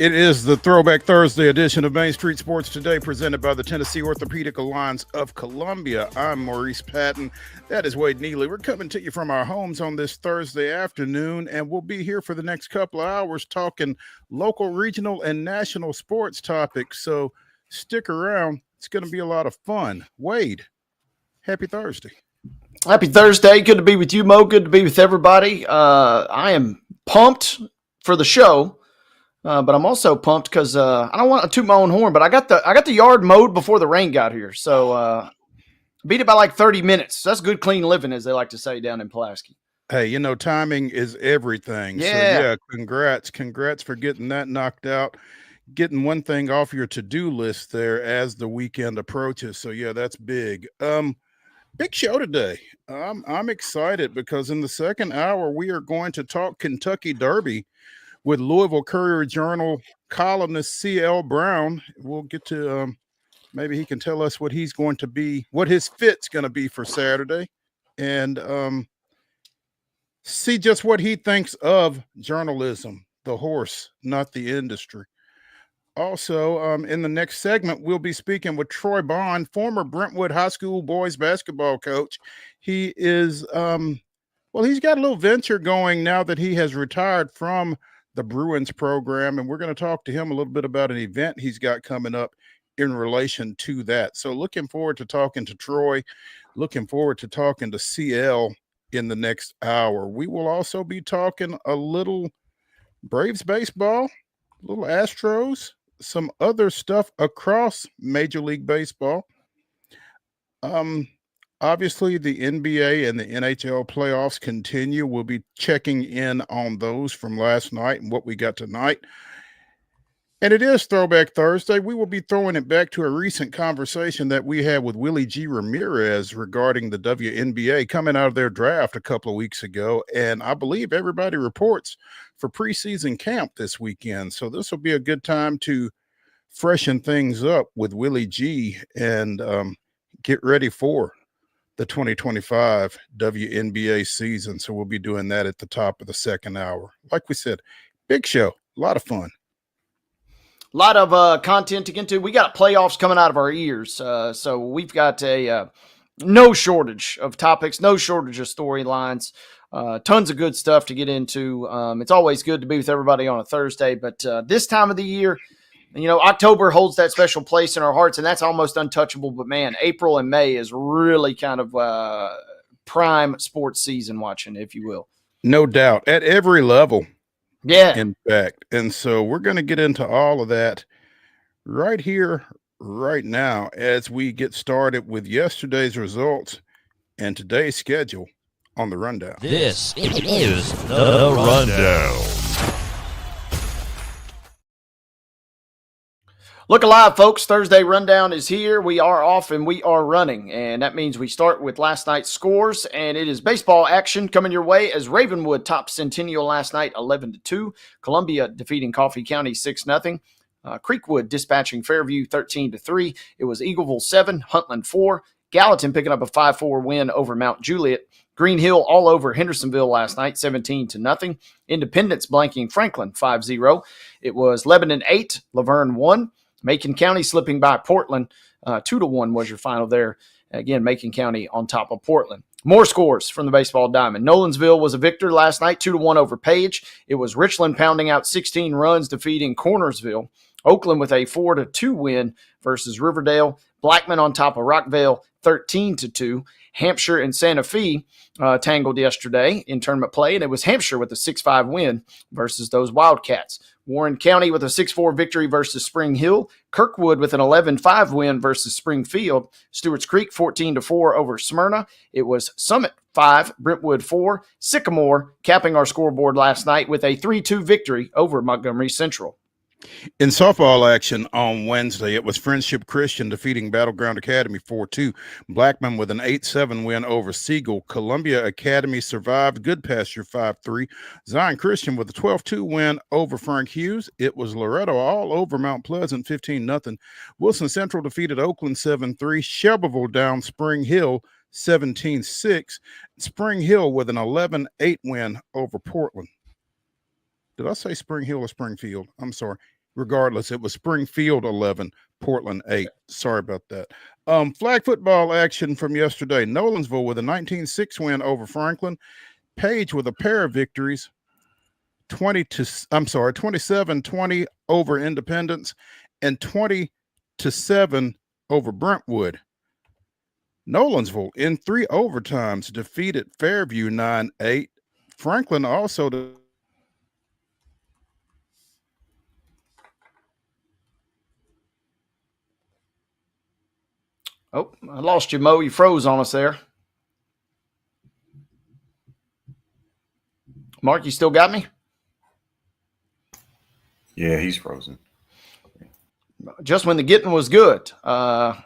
It is the Throwback Thursday edition of Main Street Sports Today, presented by the Tennessee Orthopedic Alliance of Columbia. I'm Maurice Patton. That is Wade Neely. We're coming to you from our homes on this Thursday afternoon, and we'll be here for the next couple of hours talking local, regional, and national sports topics. So stick around. It's going to be a lot of fun. Wade, happy Thursday. Happy Thursday. Good to be with you, Mo. Good to be with everybody. I am pumped for the show. But I'm also pumped because I don't want to toot my own horn, but I got the yard mowed before the rain got here. So beat it by like 30 minutes. So that's good, clean living, as they like to say down in Pulaski. Hey, you know, timing is everything. Yeah. So, congrats for getting that knocked out, getting one thing off your to-do list there as the weekend approaches. So, yeah, that's big. Big show today. I'm excited because in the second hour, we are going to talk Kentucky Derby with Louisville Courier-Journal columnist C.L. Brown. We'll get to maybe he can tell us what he's going to be, what his fit's going to be for Saturday, and see just what he thinks of journalism, the horse, not the industry. Also, in the next segment, we'll be speaking with Troy Bond, former Brentwood High School boys basketball coach. He is, he's got a little venture going now that he has retired from the Bruins program, and we're going to talk to him a little bit about an event he's got coming up in relation to that. So looking forward to talking to Troy, looking forward to talking to CL in the next hour. We will also be talking a little Braves baseball, a little Astros, some other stuff across Major League Baseball. Obviously, the NBA and the NHL playoffs continue. We'll be checking in on those from last night and what we got tonight. And it is Throwback Thursday. We will be throwing it back to a recent conversation that we had with Willie G. Ramirez regarding the WNBA coming out of their draft a couple of weeks ago. And I believe everybody reports for preseason camp this weekend. So this will be a good time to freshen things up with Willie G. and get ready for the 2025 WNBA season. So we'll be doing that at the top of the second hour. Like we said, big show, a lot of fun. A lot of content to get into. We got playoffs coming out of our ears. So we've got no shortage of topics, no shortage of storylines, tons of good stuff to get into. It's always good to be with everybody on a Thursday, but this time of the year, you know, October holds that special place in our hearts, and that's almost untouchable. But, man, April and May is really kind of prime sports season watching, if you will. No doubt. At every level. Yeah. In fact. And so we're going to get into all of that right here, right now, as we get started with yesterday's results and today's schedule on the Rundown. This is the Rundown. Look alive, folks. Thursday Rundown is here. We are off and we are running. And that means we start with last night's scores. And it is baseball action coming your way as Ravenwood topped Centennial last night 11-2. Columbia defeating Coffee County 6-0. Creekwood dispatching Fairview 13-3. It was Eagleville 7, Huntland 4. Gallatin picking up a 5-4 win over Mount Juliet. Green Hill all over Hendersonville last night, 17-0. Independence blanking Franklin 5-0. It was Lebanon 8, Laverne 1. Macon County slipping by Portland. 2-1 was your final there. Again, Macon County on top of Portland. More scores from the baseball diamond. Nolensville was a victor last night, 2-1 over Page. It was Richland pounding out 16 runs, defeating Cornersville. Oakland with a 4-2 win versus Riverdale. Blackman on top of Rockvale, 13-2. Hampshire and Santa Fe tangled yesterday in tournament play, and it was Hampshire with a 6-5 win versus those Wildcats. Warren County with a 6-4 victory versus Spring Hill. Kirkwood with an 11-5 win versus Springfield. Stewart's Creek 14-4 over Smyrna. It was Summit 5, Brentwood 4. Sycamore capping our scoreboard last night with a 3-2 victory over Montgomery Central. In softball action on Wednesday, it was Friendship Christian defeating Battleground Academy 4-2. Blackman with an 8-7 win over Siegel. Columbia Academy survived Goodpasture 5-3. Zion Christian with a 12-2 win over Frank Hughes. It was Loretto all over Mount Pleasant 15-0. Wilson Central defeated Oakland 7-3. Shelbyville down Spring Hill 17-6. Spring Hill with an 11-8 win over Portland. Did I say Spring Hill or Springfield? I'm sorry. regardless, it was Springfield 11, Portland 8. Sorry about that. Flag football action from yesterday. Nolensville with a 19-6 win over Franklin. Page with a pair of victories, 27-20 over Independence and 20-7 over Brentwood. Nolensville in 3 overtimes defeated Fairview 9-8. Franklin also Oh, I lost you, Mo. You froze on us there. Mark, you still got me? Yeah, he's frozen. Just when the getting was good. Yeah,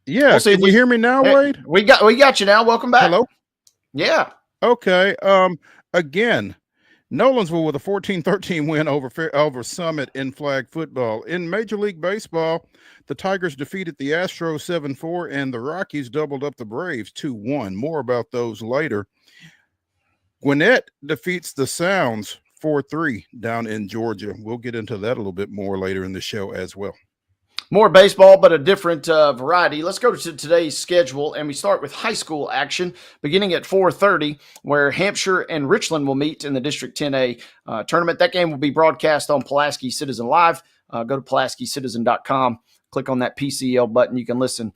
we'll see can you hear me now, Wade? We got you now. Welcome back. Hello? Yeah. Okay. Again, Nolensville with a 14-13 win over Summit in flag football. In Major League Baseball, the Tigers defeated the Astros 7-4, and the Rockies doubled up the Braves 2-1. More about those later. Gwinnett defeats the Sounds 4-3 down in Georgia. We'll get into that a little bit more later in the show as well. More baseball, but a different variety. Let's go to today's schedule, and we start with high school action beginning at 4:30, where Hampshire and Richland will meet in the District 10A tournament. That game will be broadcast on Pulaski Citizen Live. Go to PulaskiCitizen.com, click on that PCL button. You can listen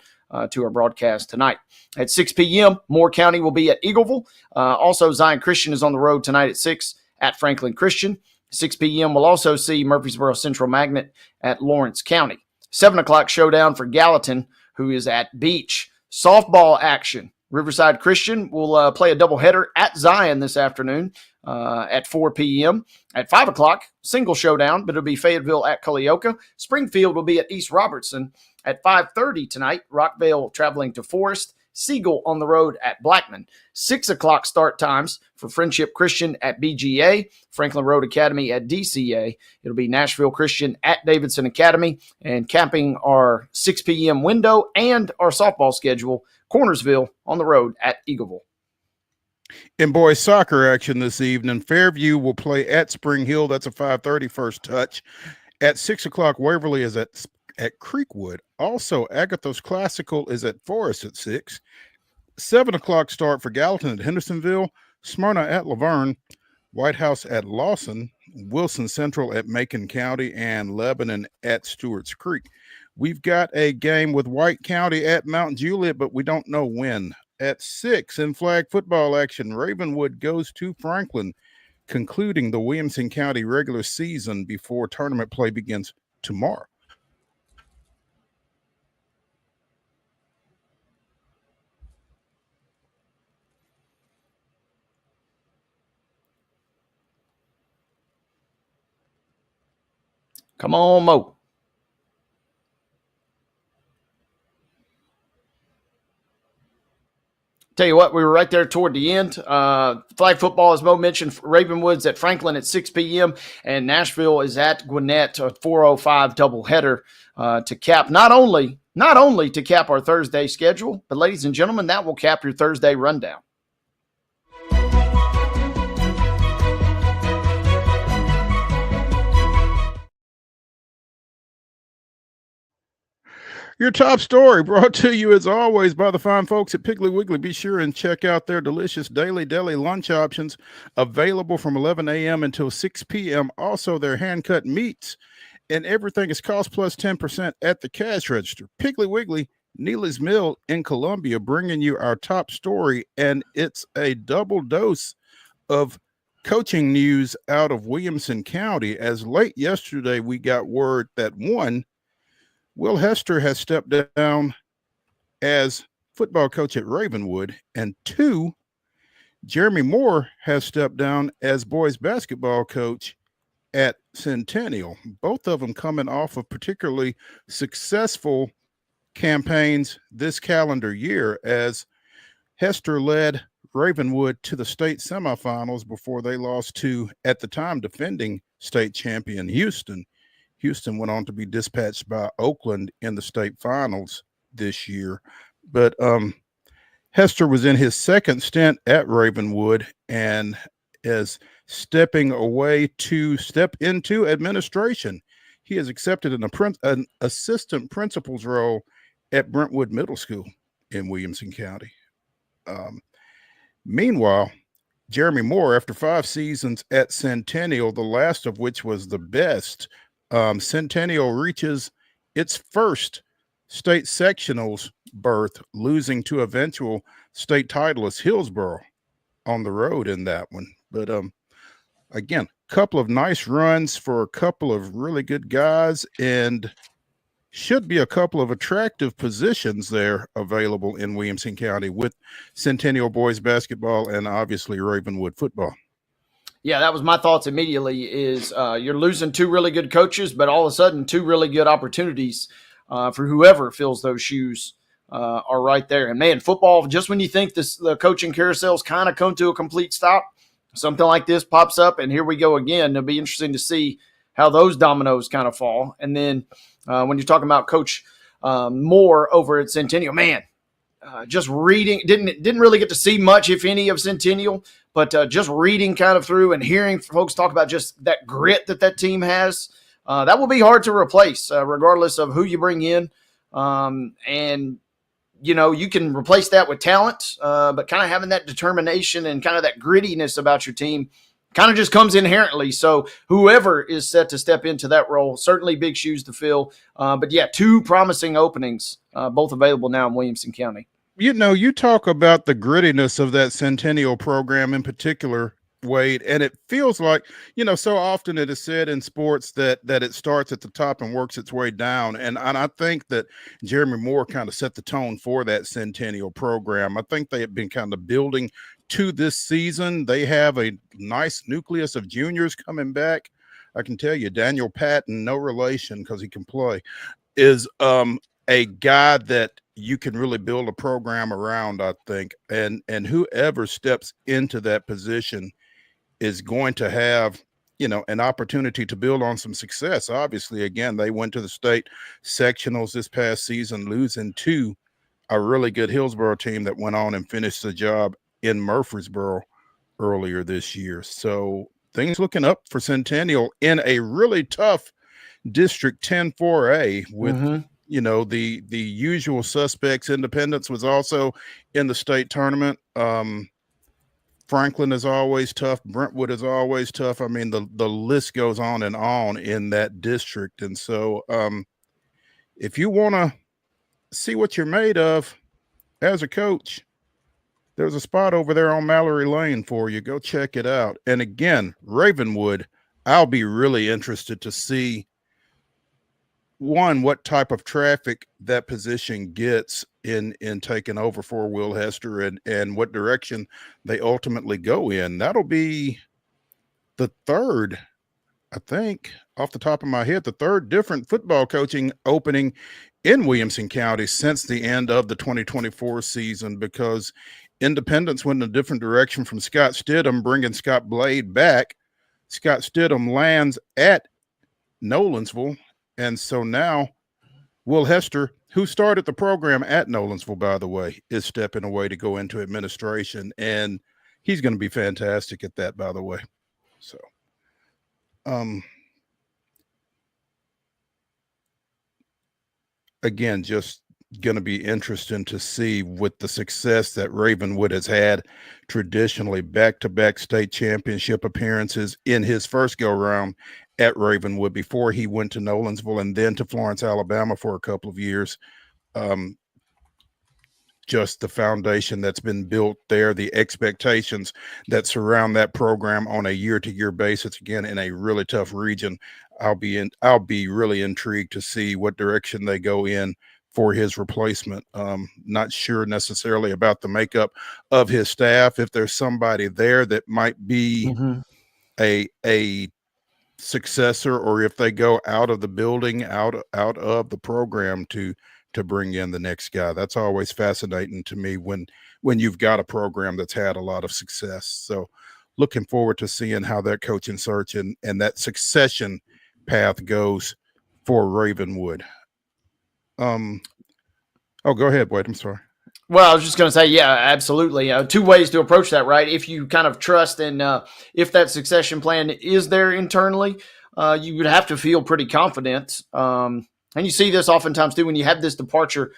to our broadcast tonight. At 6 p.m., Moore County will be at Eagleville. Also, Zion Christian is on the road tonight at 6 at Franklin Christian. 6 p.m., we'll also see Murfreesboro Central Magnet at Lawrence County. 7 o'clock showdown for Gallatin, who is at Beach. Softball action. Riverside Christian will play a doubleheader at Zion this afternoon at 4 p.m. At 5 o'clock, single showdown, but it'll be Fayetteville at Culleoka. Springfield will be at East Robertson. At 5:30 tonight, Rockvale traveling to Forest. Siegel on the road at Blackman. 6 o'clock start times for Friendship Christian at BGA, Franklin Road Academy at DCA. It'll be Nashville Christian at Davidson Academy, and capping our 6 p.m. window and our softball schedule, Cornersville on the road at Eagleville. In boys soccer action this evening, Fairview will play at Spring Hill. That's a 5:30 first touch. At 6 o'clock, Waverly is at Creekwood. Also, Agathos Classical is at Forest at 6. 7 o'clock start for Gallatin at Hendersonville, Smyrna at Laverne, White House at Lawson, Wilson Central at Macon County, and Lebanon at Stewart's Creek. We've got a game with White County at Mount Juliet, but we don't know when. At 6 in flag football action, Ravenwood goes to Franklin, concluding the Williamson County regular season before tournament play begins tomorrow. Come on, Mo. Tell you what, we were right there toward the end. Flag football, as Mo mentioned, Ravenwood's at Franklin at 6 p.m. and Nashville is at Gwinnett, a 4:05 doubleheader to cap not only to cap our Thursday schedule, but ladies and gentlemen, that will cap your Thursday rundown. Your top story brought to you as always by the fine folks at Piggly Wiggly. Be sure and check out their delicious daily deli lunch options available from 11 a.m. until 6 p.m. Also, their hand-cut meats and everything is cost plus 10% at the cash register. Piggly Wiggly, Neely's Mill in Columbia, bringing you our top story, and it's a double dose of coaching news out of Williamson County. As late yesterday, we got word that one, Will Hester has stepped down as football coach at Ravenwood, and 2, Jeremy Moore has stepped down as boys basketball coach at Centennial. Both of them coming off of particularly successful campaigns this calendar year, as Hester led Ravenwood to the state semifinals before they lost to, at the time, defending state champion Houston. Houston went on to be dispatched by Oakland in the state finals this year. But Hester was in his second stint at Ravenwood and is stepping away to step into administration. he has accepted an assistant principal's role at Brentwood Middle School in Williamson County. Meanwhile, Jeremy Moore, after 5 seasons at Centennial, the last of which was the best, Centennial reaches its first state sectionals berth, losing to eventual state titleist Hillsboro on the road in that one. But again, couple of nice runs for a couple of really good guys, and should be a couple of attractive positions there available in Williamson County with Centennial boys basketball and obviously Ravenwood football. Yeah, that was my thoughts immediately is you're losing 2 really good coaches, but all of a sudden 2 really good opportunities for whoever fills those shoes are right there. And man, football, just when you think the coaching carousel's kind of come to a complete stop, something like this pops up, and here we go again. It'll be interesting to see how those dominoes kind of fall. And then when you're talking about Coach Moore over at Centennial, man, just reading, didn't really get to see much, if any, of Centennial, but just reading kind of through and hearing folks talk about just that grit that team has, that will be hard to replace, regardless of who you bring in. And you know, you can replace that with talent, but kind of having that determination and kind of that grittiness about your team kind of just comes inherently. So whoever is set to step into that role, certainly big shoes to fill. But yeah, 2 promising openings, both available now in Williamson County. You know, you talk about the grittiness of that Centennial program in particular, Wade, and it feels like, you know, so often it is said in sports that it starts at the top and works its way down. And I think that Jeremy Moore kind of set the tone for that Centennial program. I think they have been kind of building to this season. They have a nice nucleus of juniors coming back. I can tell you, Daniel Patton, no relation because he can play, is a guy that you can really build a program around, I think. And whoever steps into that position is going to have, you know, an opportunity to build on some success. Obviously, again, they went to the state sectionals this past season, losing to a really good Hillsboro team that went on and finished the job in Murfreesboro earlier this year. So things looking up for Centennial in a really tough District 10 4A with, you know, the usual suspects. Independence was also in the state tournament. Franklin is always tough. Brentwood is always tough. I mean, the list goes on in that district. And so if you want to see what you're made of as a coach, there's a spot over there on Mallory Lane for you. Go check it out. And again, Ravenwood, I'll be really interested to see, one, what type of traffic that position gets in taking over for Will Hester, and what direction they ultimately go in. That'll be the 3rd, I think, off the top of my head, the 3rd different football coaching opening in Williamson County since the end of the 2024 season, because Independence went in a different direction from Scott Stidham, bringing Scott Blade back. Scott Stidham lands at Nolensville. And so now Will Hester, who started the program at Nolensville, by the way, is stepping away to go into administration. And he's going to be fantastic at that, by the way. So, again, just going to be interesting to see with the success that Ravenwood has had traditionally, back-to-back state championship appearances in his first go-round at Ravenwood before he went to Nolensville and then to Florence, Alabama for a couple of years. Just the foundation that's been built there, the expectations that surround that program on a year-to-year basis, again, in a really tough region. I'll be really intrigued to see what direction they go in for his replacement. Not sure necessarily about the makeup of his staff, if there's somebody there that might be a successor, or if they go out of the building, out of the program to bring in the next guy. That's always fascinating to me when you've got a program that's had a lot of success. So looking forward to seeing how that coaching search and that succession path goes for Ravenwood. Oh, go ahead, Wade. I'm sorry. Well, I was just going to say, yeah, absolutely. 2 ways to approach that, right? If you kind of trust and if that succession plan is there internally, you would have to feel pretty confident. And you see this oftentimes too when you have this departure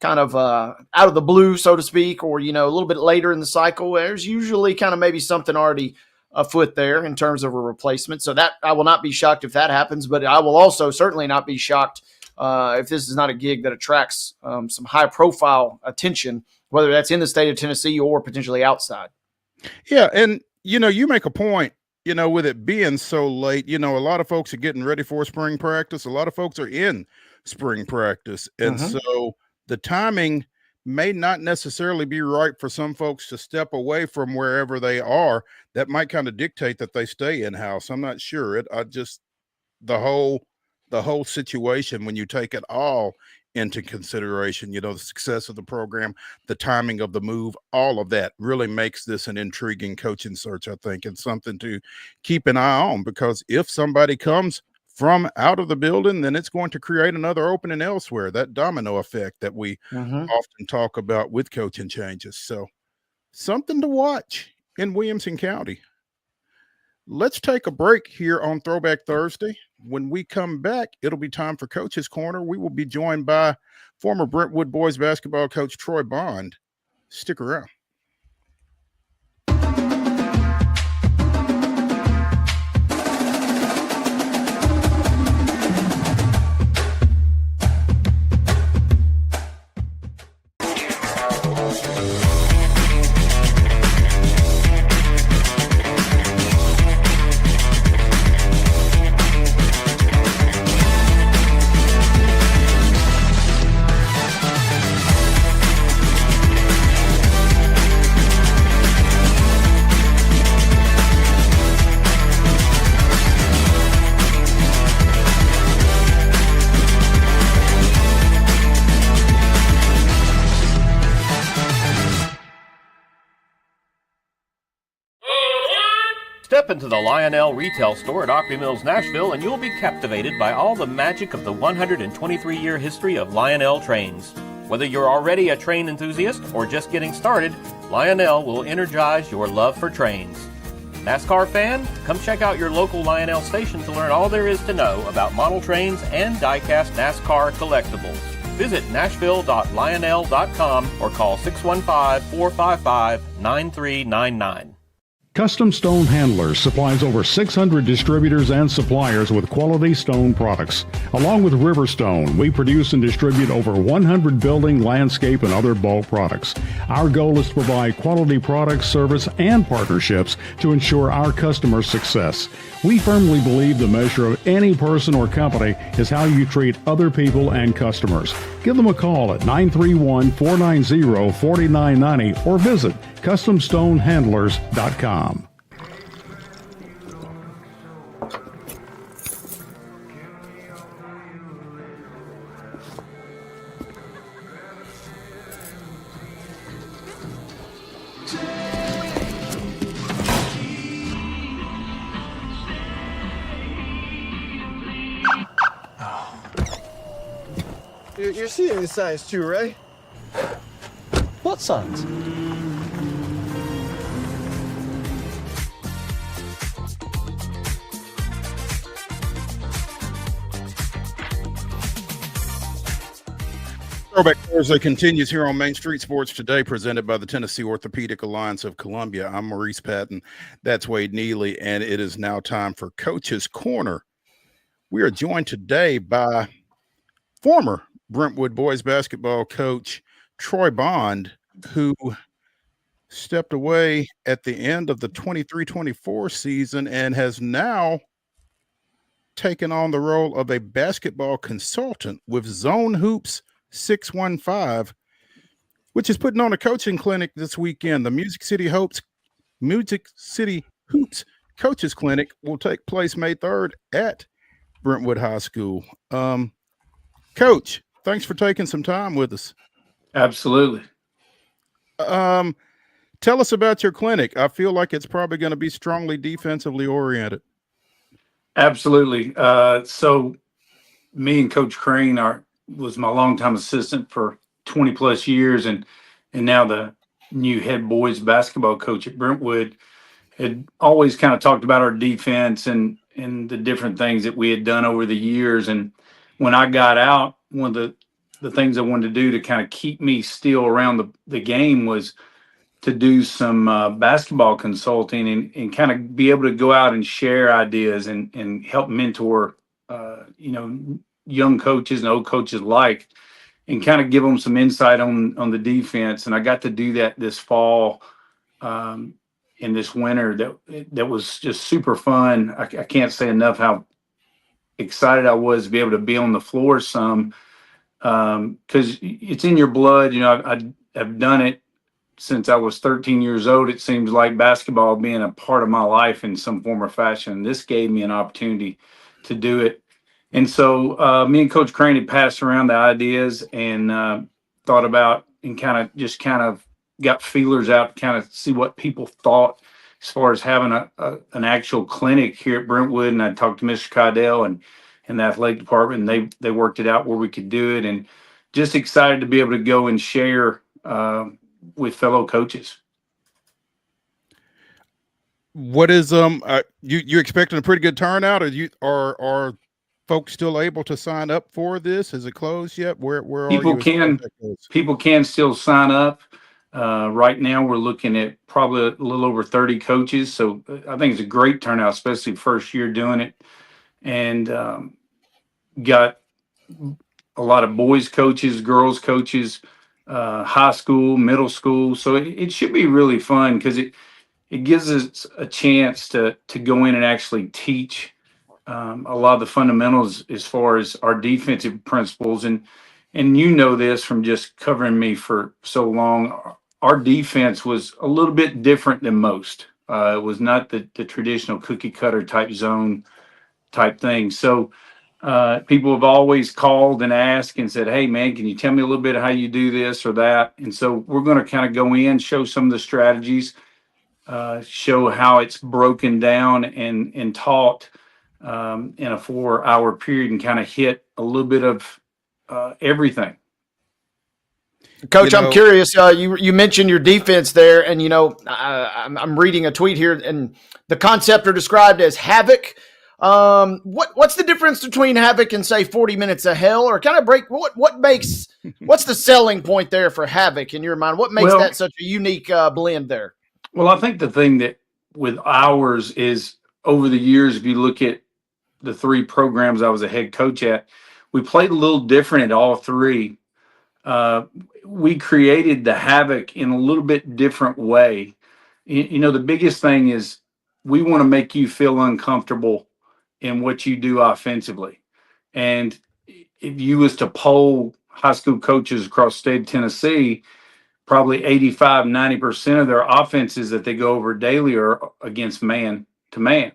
kind of out of the blue, so to speak, or, a little bit later in the cycle. There's usually kind of maybe something already afoot there in terms of a replacement. So that I will not be shocked if that happens, but I will also certainly not be shocked if this is not a gig that attracts some high profile attention, whether that's in the state of Tennessee or potentially outside. Yeah. And, you make a point, with it being so late, a lot of folks are getting ready for spring practice. A lot of folks are in spring practice. And so the timing may not necessarily be right for some folks to step away from wherever they are. That might kind of dictate that they stay in-house. I'm not sure. The whole situation, when you take it all into consideration, the success of the program, the timing of the move, all of that really makes this an intriguing coaching search, I think, and something to keep an eye on, because if somebody comes from out of the building, then it's going to create another opening elsewhere, that domino effect that we often talk about with coaching changes. So something to watch in Williamson County. Let's take a break here on Throwback Thursday. When we come back, it'll be time for Coach's Corner. We will be joined by former Brentwood boys basketball coach Troy Bond. Stick around. Step into the Lionel retail store at Opry Mills, Nashville, and you'll be captivated by all the magic of the 123-year history of Lionel trains. Whether you're already a train enthusiast or just getting started, Lionel will energize your love for trains. NASCAR fan? Come check out your local Lionel station to learn all there is to know about model trains and die-cast NASCAR collectibles. Visit nashville.lionel.com or call 615-455-9399. Custom Stone Handlers supplies over 600 distributors and suppliers with quality stone products. Along with Riverstone, we produce and distribute over 100 building, landscape, and other bulk products. Our goal is to provide quality products, service, and partnerships to ensure our customers' success. We firmly believe the measure of any person or company is how you treat other people and customers. Give them a call at 931-490-4990 or visit CustomStoneHandlers.com. You're seeing the signs too, right? What signs? Throwback Thursday continues here on Main Street Sports Today, presented by the Tennessee Orthopedic Alliance of Columbia. I'm Maurice Patton. That's Wade Neely, and it is now time for Coach's Corner. We are joined today by former Brentwood boys basketball coach Troy Bond, who stepped away at the end of the 23-24 season and has now taken on the role of a basketball consultant with Zone Hoops 615, which is putting on a coaching clinic this weekend. The Music City Hoops Coaches Clinic will take place May 3rd at Brentwood High School. Coach, thanks for taking some time with us. Absolutely. Tell us about your clinic. I feel like it's probably going to be strongly defensively oriented. Absolutely. So me and Coach Crane was my longtime assistant for 20 plus years, and now the new head boys basketball coach at Brentwood. Had always kind of talked about our defense and and the different things that we had done over the years. And when I got out, one of the things I wanted to do to kind of keep me still around the game was to do some basketball consulting and kind of be able to go out and share ideas and help mentor, young coaches and old coaches alike, and kind of give them some insight on the defense. And I got to do that this fall, and this winter. That was just super fun. I can't say enough how excited I was to be able to be on the floor some, because it's in your blood. I've done it since I was 13 years old. It seems like basketball being a part of my life in some form or fashion. This gave me an opportunity to do it. And so me and Coach Crane had passed around the ideas and thought about and kind of got feelers out to kind of see what people thought as far as having an actual clinic here at Brentwood. And I talked to Mr. Cydell and the athletic department, and they worked it out where we could do it, and just excited to be able to go and share with fellow coaches. What is you expecting a pretty good turnout? Are folks still able to sign up for this? Is it closed yet? Where People can still sign up. Right now we're looking at probably a little over 30 coaches. So I think it's a great turnout, especially first year doing it. And got a lot of boys coaches, girls coaches, high school, middle school. So it should be really fun because it gives us a chance to go in and actually teach a lot of the fundamentals as far as our defensive principles. And this from just covering me for so long. Our defense was a little bit different than most. It was not the traditional cookie cutter type zone type thing. So people have always called and asked and said, hey, man, can you tell me a little bit of how you do this or that? And so we're going to kind of go in, show some of the strategies, show how it's broken down and taught in a 4-hour period, and kind of hit a little bit of everything. Coach, I'm curious. You mentioned your defense there, and I'm reading a tweet here, and the concept are described as havoc. What's the difference between havoc and say 40 minutes of hell, or kind of break? What's the selling point there for havoc in your mind? What makes that such a unique blend there? Well, I think the thing that with ours is over the years, if you look at the 3 programs I was a head coach at, we played a little different at all 3. We created the havoc in a little bit different way. The biggest thing is we want to make you feel uncomfortable in what you do offensively. And if you was to poll high school coaches across the state of Tennessee, probably 85-90% of their offenses that they go over daily are against man to man.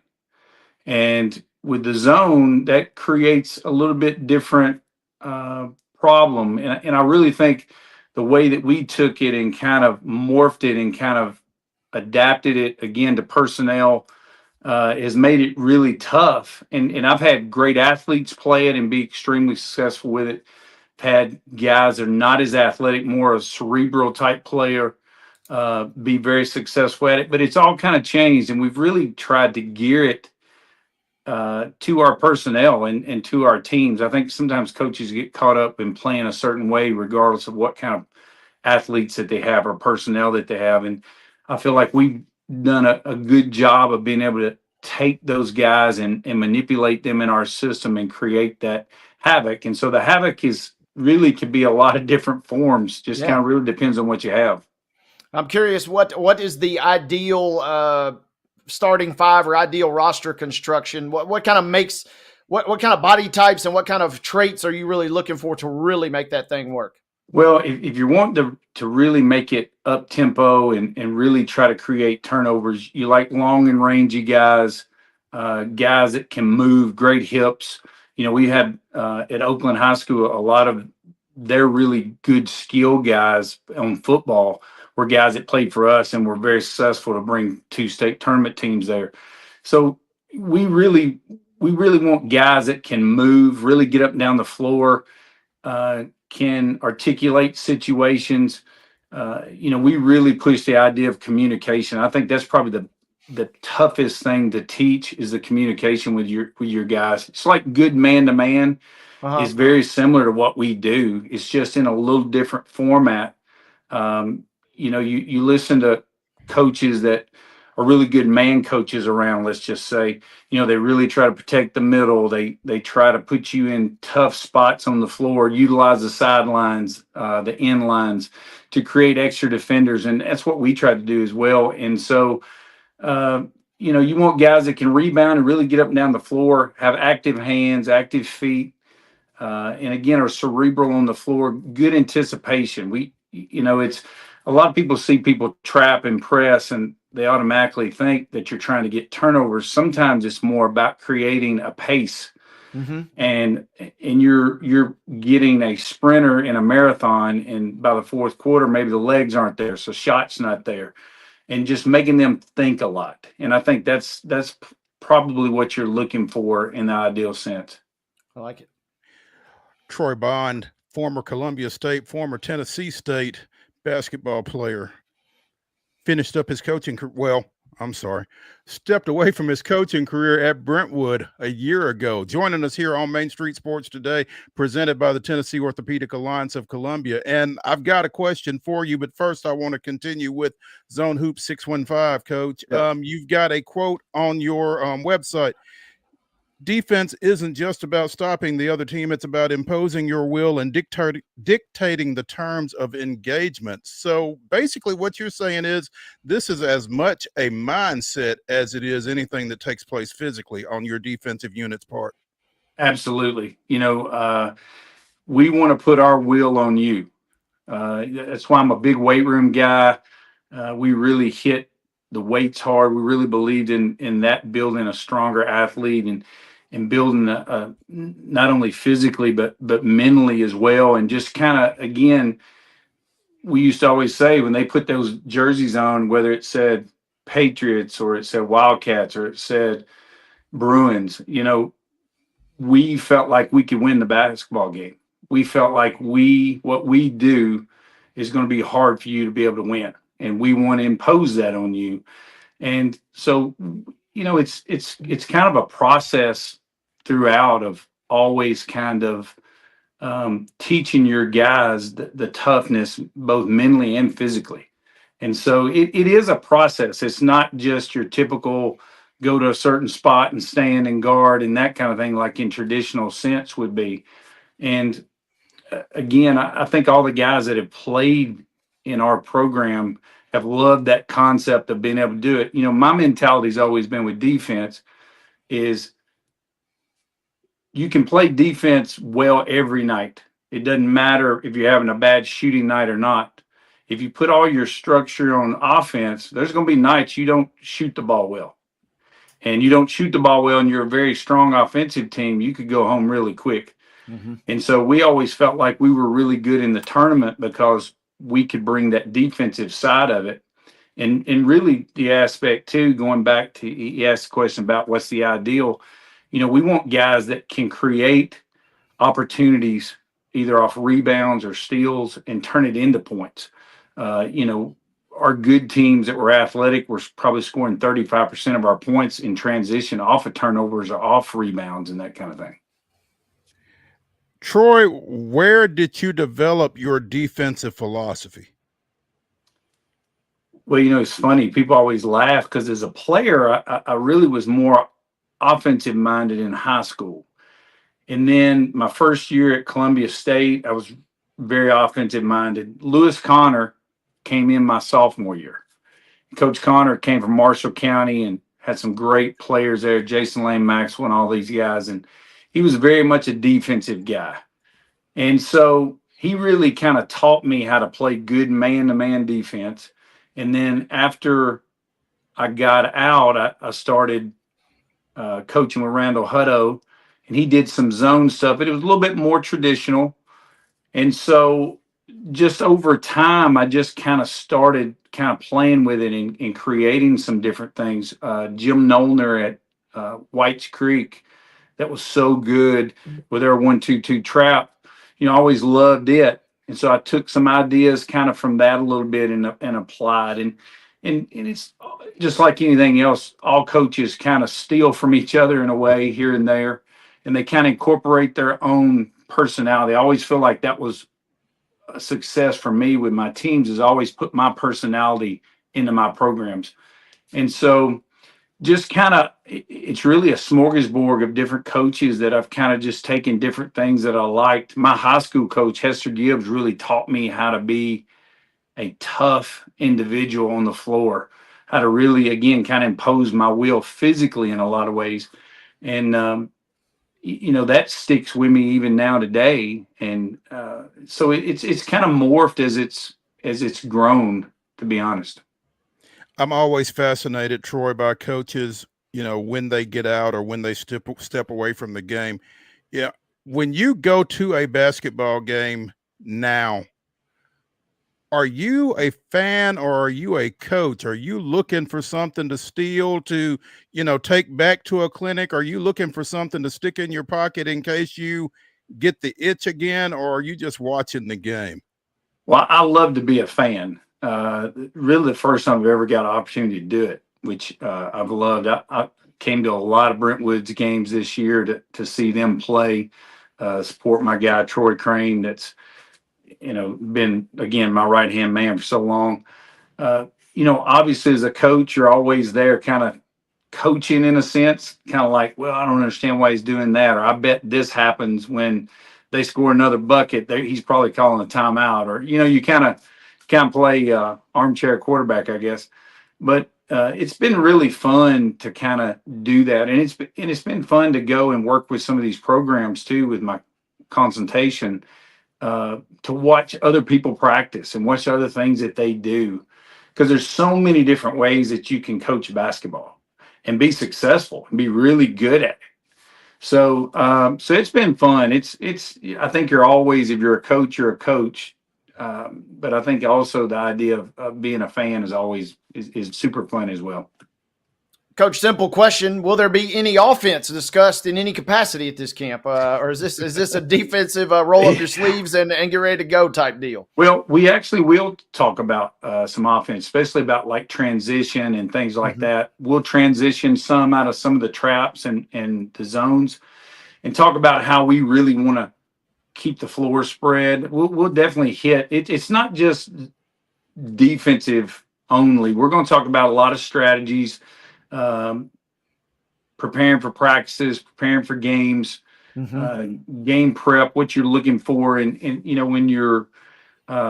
And with the zone, that creates a little bit different problem. And I really think the way that we took it and kind of morphed it and kind of adapted it again to personnel has made it really tough. And I've had great athletes play it and be extremely successful with it. I've had guys that are not as athletic, more a cerebral type player, be very successful at it. But it's all kind of changed, and we've really tried to gear it to our personnel and to our teams. I think sometimes coaches get caught up in playing a certain way, regardless of what kind of athletes that they have or personnel that they have. And I feel like we've done a good job of being able to take those guys and manipulate them in our system and create that havoc. And so the havoc really could be a lot of different forms, just kind of really depends on what you have. I'm curious, what is the ideal starting 5 or ideal roster construction? What kind of makes what kind of body types and what kind of traits are you really looking for to really make that thing work? Well, if you want to really make it up tempo and really try to create turnovers, you like long and rangy guys, guys that can move, great hips. We had at Oakland High School, a lot of their really good skill guys on football were guys that played for us and were very successful to bring 2 state tournament teams there. So we really want guys that can move, really get up and down the floor, can articulate situations. We really push the idea of communication. I think that's probably the toughest thing to teach is the communication with your guys. It's like good man to man is very similar to what we do. It's just in a little different format. You listen to coaches that are really good man coaches around, let's just say, they really try to protect the middle. They try to put you in tough spots on the floor, utilize the sidelines, the end lines to create extra defenders. And that's what we try to do as well. And so, you want guys that can rebound and really get up and down the floor, have active hands, active feet, and again, are cerebral on the floor, good anticipation. It's a lot of people see people trap and press and they automatically think that you're trying to get turnovers. Sometimes it's more about creating a pace. And you're getting a sprinter in a marathon, and by the fourth quarter, maybe the legs aren't there, so shot's not there, and just making them think a lot. And I think that's probably what you're looking for in the ideal sense. I like it. Troy Bond, former Columbia State, former Tennessee State basketball player, finished up his coaching career. Stepped away from his coaching career at Brentwood a year ago. Joining us here on Main Street Sports today, presented by the Tennessee Orthopedic Alliance of Columbia. And I've got a question for you, but first I want to continue with Zone Hoop 615, Coach. Yep. You've got a quote on your website. Defense isn't just about stopping the other team. It's about imposing your will and dictating the terms of engagement. So basically what you're saying is this is as much a mindset as it is anything that takes place physically on your defensive unit's part. Absolutely. We want to put our will on you. That's why I'm a big weight room guy. We really hit the weights hard. We really believed in that, building a stronger athlete and building not only physically but mentally as well. And just kind of, again, we used to always say when they put those jerseys on, whether it said Patriots or it said Wildcats or it said Bruins, we felt like we could win the basketball game. We felt like what we do is going to be hard for you to be able to win, and we want to impose that on you. And so, it's kind of a process throughout of always kind of teaching your guys the toughness, both mentally and physically. And so it is a process. It's not just your typical go to a certain spot and stand and guard and that kind of thing, like in traditional sense would be. And again, I think all the guys that have played in our program have loved that concept of being able to do it. My mentality's always been with defense is you can play defense well every night. It doesn't matter if you're having a bad shooting night or not. If you put all your structure on offense, there's going to be nights you don't shoot the ball well. And you don't shoot the ball well and you're a very strong offensive team, you could go home really quick. And so we always felt like we were really good in the tournament because we could bring that defensive side of it. And really the aspect too, going back to, he asked the question about what's the ideal. We want guys that can create opportunities either off rebounds or steals and turn it into points. Our good teams that were athletic were probably scoring 35% of our points in transition off of turnovers or off rebounds and that kind of thing. Troy, where did you develop your defensive philosophy? Well, it's funny. People always laugh because as a player, I really was more offensive minded in high school. And then my first year at Columbia State, I was very offensive minded. Lewis Connor came in my sophomore year. Coach Connor came from Marshall County and had some great players there, Jason Lane Maxwell and all these guys. And he was very much a defensive guy. And so he really kind of taught me how to play good man-to-man defense. And then after I got out, I started coaching with Randall Hutto, and he did some zone stuff, but it was a little bit more traditional. And so just over time, I just kind of started kind of playing with it and creating some different things. Jim Nolner at White's Creek, that was so good with their 1-2-2 trap. I always loved it. And so I took some ideas kind of from that a little bit and applied. And and it's just like anything else. All coaches kind of steal from each other in a way here and there, and they kind of incorporate their own personality. I always feel like that was a success for me with my teams, is always put my personality into my programs. And so just kind of, it's really a smorgasbord of different coaches that I've kind of just taken different things that I liked. My high school coach, Hester Gibbs, really taught me how to be a tough individual on the floor, how to really, again, kind of impose my will physically in a lot of ways. And, that sticks with me even now today. And so it's kind of morphed as it's grown, to be honest. I'm always fascinated, Troy, by coaches, when they get out or when they step away from the game. Yeah. When you go to a basketball game now, are you a fan or are you a coach? Are you looking for something to steal to, take back to a clinic? Are you looking for something to stick in your pocket in case you get the itch again, or are you just watching the game? Well, I love to be a fan. Really, the first time I've ever got an opportunity to do it, which I've loved. I came to a lot of Brentwood's games this year to see them play, support my guy, Troy Crane, that's, been, again, my right-hand man for so long. Obviously as a coach, you're always there kind of coaching in a sense, kind of like, well, I don't understand why he's doing that. Or I bet this happens when they score another bucket. He's probably calling a timeout. Or, you kind of play armchair quarterback, I guess. But it's been really fun to kind of do that. And it's been fun to go and work with some of these programs too, with my consultation, to watch other people practice and watch other things that they do, because there's so many different ways that you can coach basketball and be successful and be really good at it. So it's been fun. I think you're always, if you're a coach, you're a coach. But I think also the idea of being a fan is always is super fun as well. Coach, simple question: will there be any offense discussed in any capacity at this camp, or is this a defensive roll up your sleeves and get ready to go type deal? Well, we actually will talk about some offense, especially about like transition and things like that. We'll transition some out of some of the traps and the zones, and talk about how we really want to keep the floor spread. We'll definitely hit it. It's not just defensive only. We're going to talk about a lot of strategies. Preparing for practices, preparing for games, game prep, what you're looking for, and when you're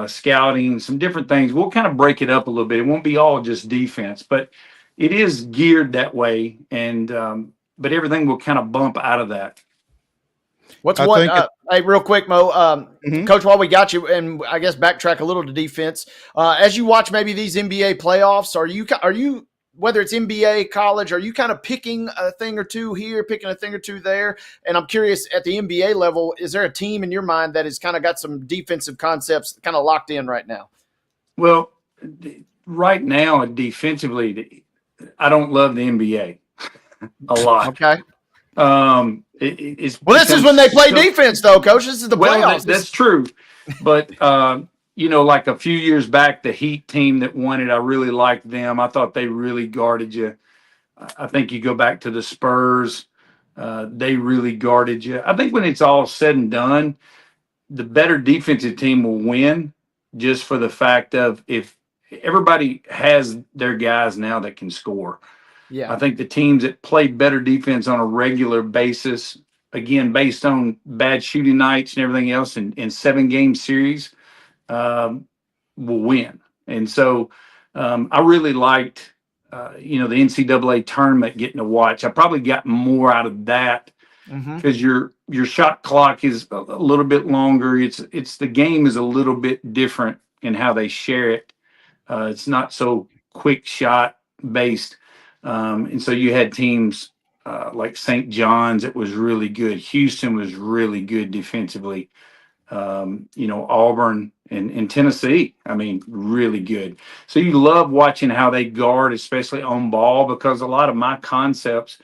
scouting, some different things. We'll kind of break it up a little bit. It won't be all just defense, but it is geared that way, and but everything will kind of bump out of that. Hey, real quick, Mo, Coach, while we got you, and I guess backtrack a little to defense, as you watch maybe these NBA playoffs, are you whether it's NBA, college, are you kind of picking a thing or two here, picking a thing or two there? And I'm curious, at the NBA level, is there a team in your mind that has kind of got some defensive concepts kind of locked in right now? Well, right now, defensively, I don't love the NBA a lot. Okay. This is when they play defense, though, Coach. This is the playoffs. That's true. But like a few years back, the Heat team that won it, I really liked them. I thought they really guarded you. I think you go back to the Spurs, they really guarded you. I think when it's all said and done, the better defensive team will win, just for the fact of if everybody has their guys now that can score. Yeah. I think the teams that play better defense on a regular basis, again, based on bad shooting nights and everything else in 7-game series, will win. And so I really liked, the NCAA tournament, getting to watch. I probably got more out of that because your shot clock is a little bit longer. It's the game is a little bit different in how they share it. It's not so quick shot based. And so you had teams like St. John's that was really good. Houston was really good defensively. Auburn and Tennessee, really good. So you love watching how they guard, especially on ball, because a lot of my concepts,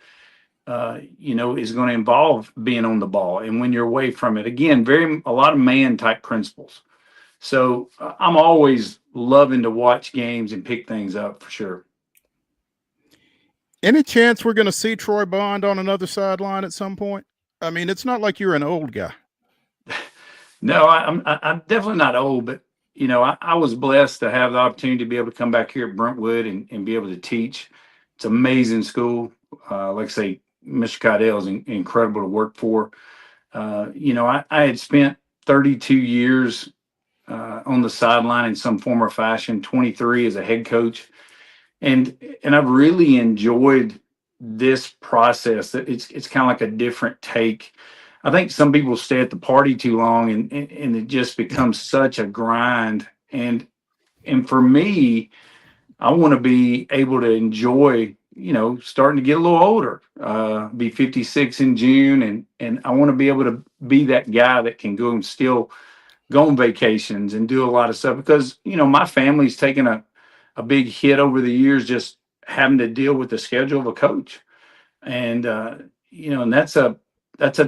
is going to involve being on the ball. And when you're away from it, again, a lot of man type principles. So I'm always loving to watch games and pick things up for sure. Any chance we're going to see Troy Bond on another sideline at some point? I mean, it's not like you're an old guy. No, I'm definitely not old, but you know, I was blessed to have the opportunity to be able to come back here at Brentwood and be able to teach. It's amazing school. Like I say, Mr. Caudill is incredible to work for. You know, I had spent 32 years on the sideline in some form or fashion, 23 as a head coach, and I've really enjoyed this process. That it's kind of like a different take. I think some people stay at the party too long, and it just becomes such a grind. And for me, I want to be able to enjoy, you know, starting to get a little older, be 56 in June. And I want to be able to be that guy that can go and still go on vacations and do a lot of stuff because, you know, my family's taken a big hit over the years, just having to deal with the schedule of a coach. And, you know, and that's a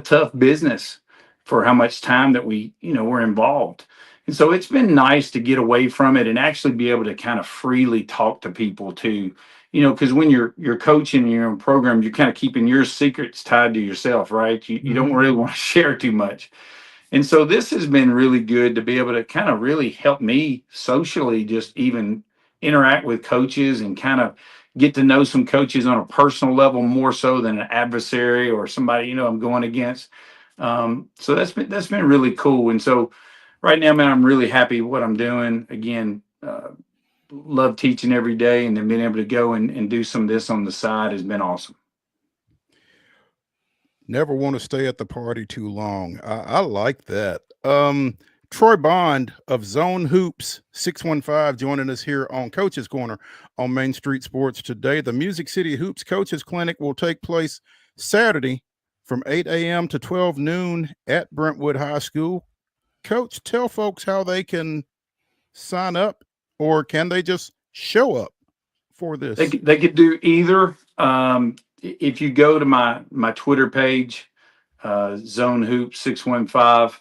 tough business for how much time that we, you know, we're involved. And so it's been nice to get away from it and actually be able to kind of freely talk to people too, you know, because when you're coaching your own program, you're kind of keeping your secrets tied to yourself, right? You don't really want to share too much. And so this has been really good to be able to kind of really help me socially, just even interact with coaches and kind of get to know some coaches on a personal level more so than an adversary or somebody, you know, I'm going against. So that's been really cool. And so right now, man, I'm really happy with what I'm doing. Again, love teaching every day, and then being able to go and do some of this on the side has been awesome. Never want to stay at the party too long. I like that. Troy Bond of Zone Hoops 615 joining us here on Coach's Corner on Main Street Sports today. The Music City Hoops Coaches Clinic will take place Saturday from 8 a.m. to 12 noon at Brentwood High School. Coach, tell folks how they can sign up, or can they just show up for this? They could do either. If you go to my Twitter page, Zone Hoops 615,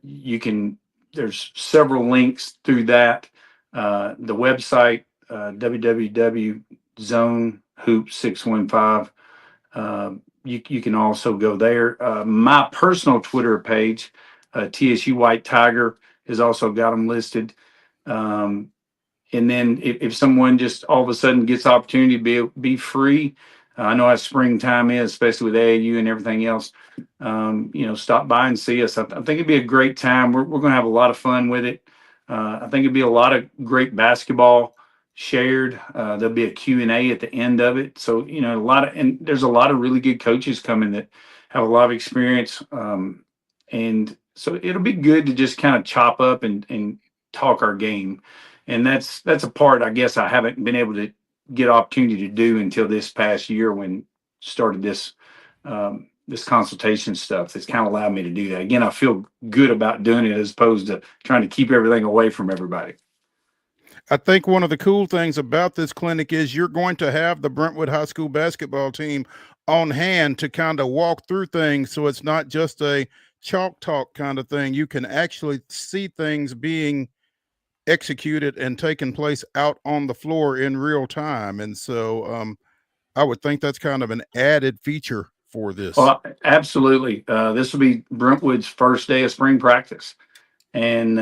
you can. There's several links through that. The website, www.zonehoops615. You can also go there. My personal Twitter page, TSU White Tiger, has also got them listed. And then if someone just all of a sudden gets the opportunity to be free, I know how springtime is, especially with AAU and everything else. You know, stop by and see us. I think it'd be a great time. We're going to have a lot of fun with it. I think it'd be a lot of great basketball shared. There'll be a Q&A at the end of it. So, you know, and there's a lot of really good coaches coming that have a lot of experience. And so it'll be good to just kind of chop up and talk our game. And that's a part, I guess, I haven't been able to get opportunity to do until this past year when started this this consultation stuff. That's kind of allowed me to do that. Again, I feel good about doing it as opposed to trying to keep everything away from everybody. I think one of the cool things about this clinic is you're going to have the Brentwood High School basketball team on hand to kind of walk through things. So it's not just a chalk talk kind of thing. You can actually see things being executed and taking place out on the floor in real time. And so I would think that's kind of an added feature for this. Well, absolutely. This will be Brentwood's first day of spring practice. And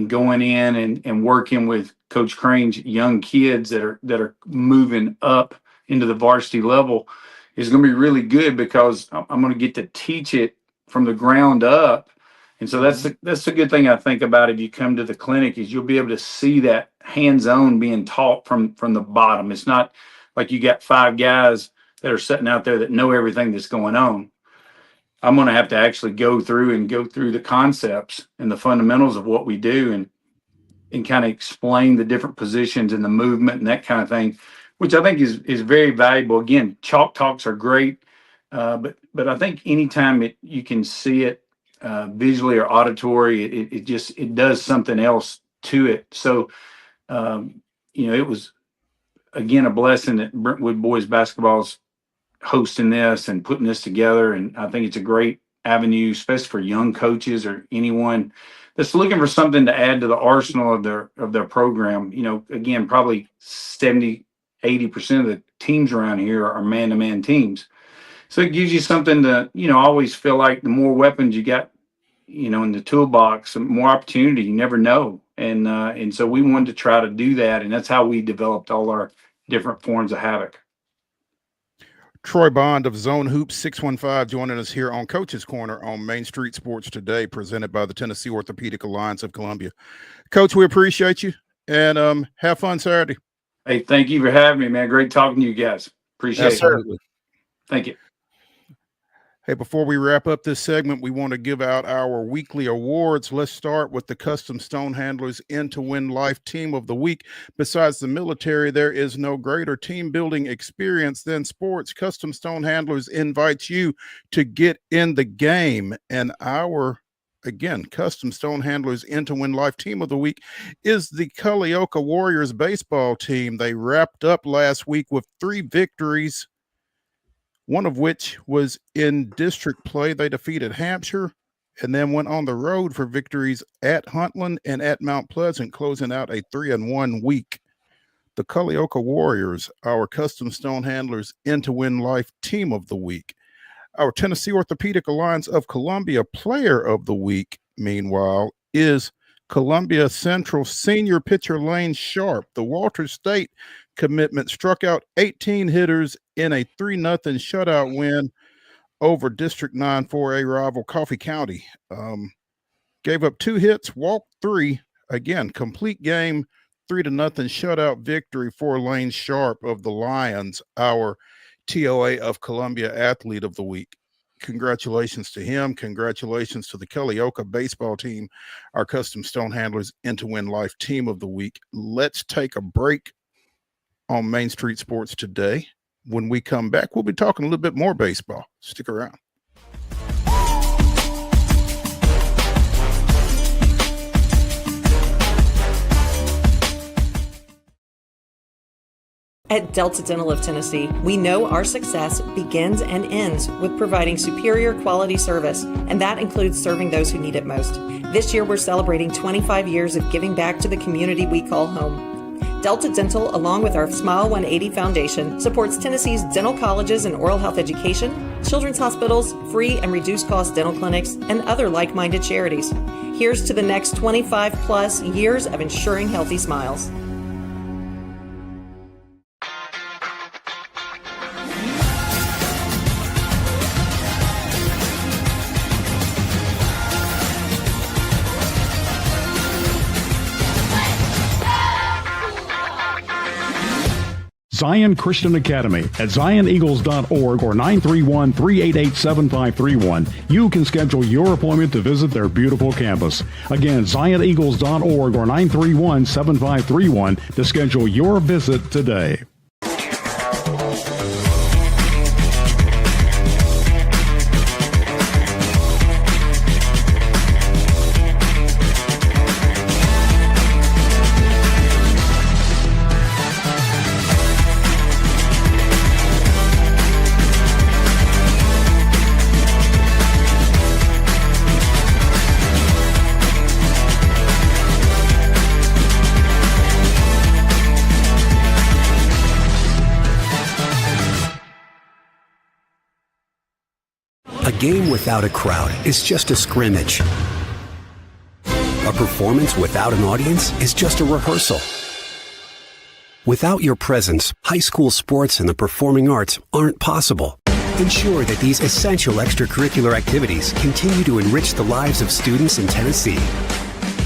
going in and working with Coach Crane's young kids that are moving up into the varsity level is going to be really good because I'm going to get to teach it from the ground up. And so that's the good thing I think about if you come to the clinic is you'll be able to see that hands-on being taught from the bottom. It's not like you got 5 guys that are sitting out there that know everything that's going on. I'm going to have to actually go through the concepts and the fundamentals of what we do and kind of explain the different positions and the movement and that kind of thing, which I think is very valuable. Again, chalk talks are great, but I think anytime you can see it visually or auditory, it does something else to it. So, you know, it was again a blessing that Brentwood boys basketball's hosting this and putting this together, and I think it's a great avenue, especially for young coaches or anyone that's looking for something to add to the arsenal of their program. You know, again, probably 70-80% of the teams around here are man-to-man teams. So it gives you something to, you know, always feel like the more weapons you got, you know, in the toolbox, the more opportunity. You never know. And so we wanted to try to do that. And that's how we developed all our different forms of havoc. Troy Bond of Zone Hoops 615 joining us here on Coach's Corner on Main Street Sports Today, presented by the Tennessee Orthopedic Alliance of Columbia. Coach, we appreciate you, and have fun Saturday. Hey, thank you for having me, man. Great talking to you guys. Appreciate Absolutely. it. Thank you. Hey, before we wrap up this segment, we want to give out our weekly awards. Let's start with the Custom Stone Handlers In to Win Life Team of the Week. Besides the military, there is no greater team building experience than sports. Custom Stone Handlers invites you to get in the game. And our, again, Custom Stone Handlers In to Win Life Team of the Week is the Culleoka Warriors baseball team. They wrapped up last week with 3 victories, one of which was in district play. They defeated Hampshire and then went on the road for victories at Huntland and at Mount Pleasant, closing out a 3-1 week. The Culleoka Warriors, our Custom Stone Handlers In to Win Life Team of the Week. Our Tennessee Orthopedic Alliance of Columbia Player of the Week, meanwhile, is Columbia Central senior pitcher Lane Sharp. The Walter State commitment struck out 18 hitters in a 3-0 shutout win over District 9 4A rival Coffee County. Gave up 2 hits, walked 3. Again, complete game, 3-0 shutout victory for Lane Sharp of the Lions, our TOA of Columbia Athlete of the Week. Congratulations to him. Congratulations to the Culleoka baseball team, our Custom Stone Handlers In to Win Life Team of the Week. Let's take a break on Main Street Sports Today. When we come back, we'll be talking a little bit more baseball. Stick around. At Delta Dental of Tennessee, we know our success begins and ends with providing superior quality service, and that includes serving those who need it most. This year, we're celebrating 25 years of giving back to the community we call home. Delta Dental, along with our Smile 180 Foundation, supports Tennessee's dental colleges and oral health education, children's hospitals, free and reduced cost dental clinics, and other like-minded charities. Here's to the next 25 plus years of ensuring healthy smiles. Zion Christian Academy at zioneagles.org or 931-388-7531. You can schedule your appointment to visit their beautiful campus. Again, zioneagles.org or 931-7531 to schedule your visit today. A game without a crowd is just a scrimmage. A performance without an audience is just a rehearsal. Without your presence, high school sports and the performing arts aren't possible. Ensure that these essential extracurricular activities continue to enrich the lives of students in Tennessee.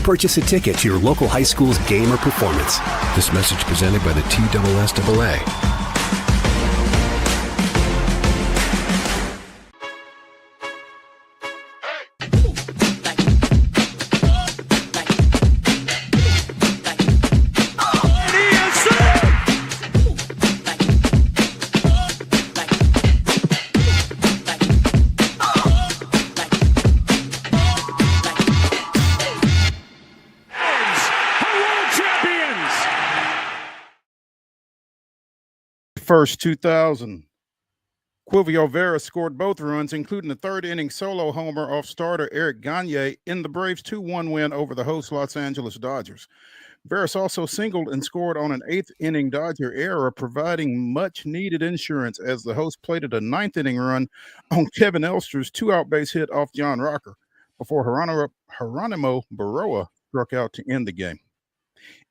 Purchase a ticket to your local high school's game or performance. This message presented by the TSSAA. First 2000 Quilvio Vera scored both runs, including a third-inning solo homer off starter Eric Gagne in the Braves' 2-1 win over the host Los Angeles Dodgers. Veras also singled and scored on an eighth-inning Dodger error, providing much-needed insurance as the host plated a ninth-inning run on Kevin Elster's two-out base hit off John Rocker before Geronimo Baroa struck out to end the game.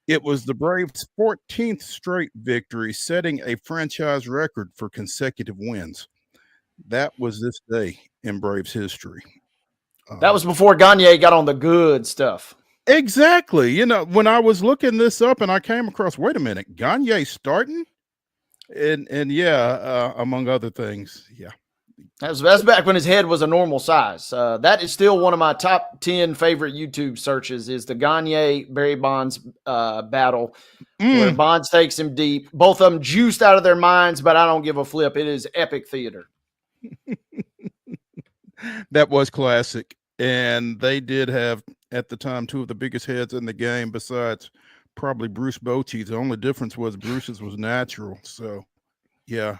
It was the Braves' 14th straight victory, setting a franchise record for consecutive wins. That was this day in Braves history. That was before Gagne got on the good stuff. Exactly. You know, when I was looking this up and I came across, wait a minute, Gagne starting? And yeah, among other things. Yeah. That's back when his head was a normal size. That is still one of my top 10 favorite YouTube searches is the Gagne Barry Bonds battle where Bonds takes him deep. Both of them juiced out of their minds, but I don't give a flip. It is epic theater. That was classic. And they did have, at the time, two of the biggest heads in the game besides probably Bruce Bochy. The only difference was Bruce's was natural. So, yeah.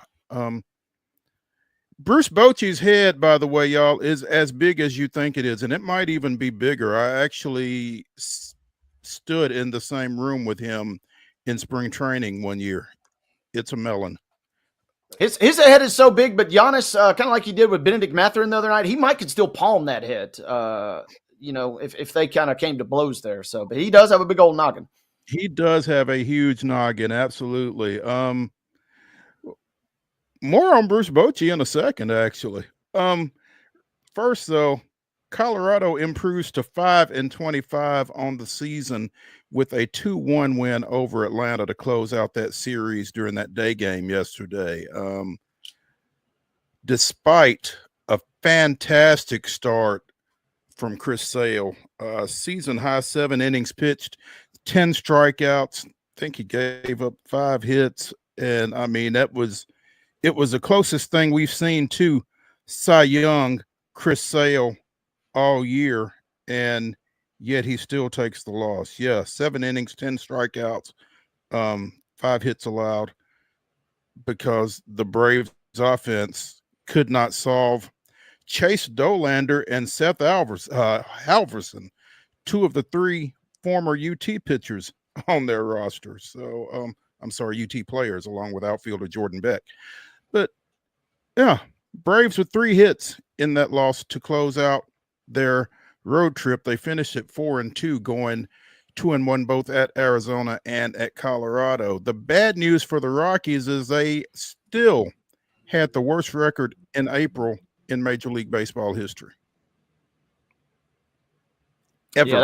Bruce Bochy's head, by the way, y'all, is as big as you think it is, and it might even be bigger. I actually stood in the same room with him in spring training one year. It's a melon. His head is so big, but Giannis, kind of like he did with Benedict Mathurin the other night, he could still palm that head, if they kind of came to blows there. So, but he does have a big old noggin. He does have a huge noggin, absolutely. More on Bruce Bochy in a second, actually. First, though, Colorado improves to 5-25 on the season with a 2-1 win over Atlanta to close out that series during that day game yesterday. Despite a fantastic start from Chris Sale, season high 7 innings pitched, 10 strikeouts. I think he gave up 5 hits. And I mean, it was the closest thing we've seen to Cy Young, Chris Sale all year, and yet he still takes the loss. Yeah, 7 innings, 10 strikeouts, 5 hits allowed because the Braves offense could not solve Chase Dolander and Seth Halverson, 2 of the 3 former UT pitchers on their roster. So, I'm sorry, UT players, along with outfielder Jordan Beck. But, yeah, Braves with 3 hits in that loss to close out their road trip. They finished at 4-2, going 2-1 both at Arizona and at Colorado. The bad news for the Rockies is they still had the worst record in April in Major League Baseball history. Ever. Yeah,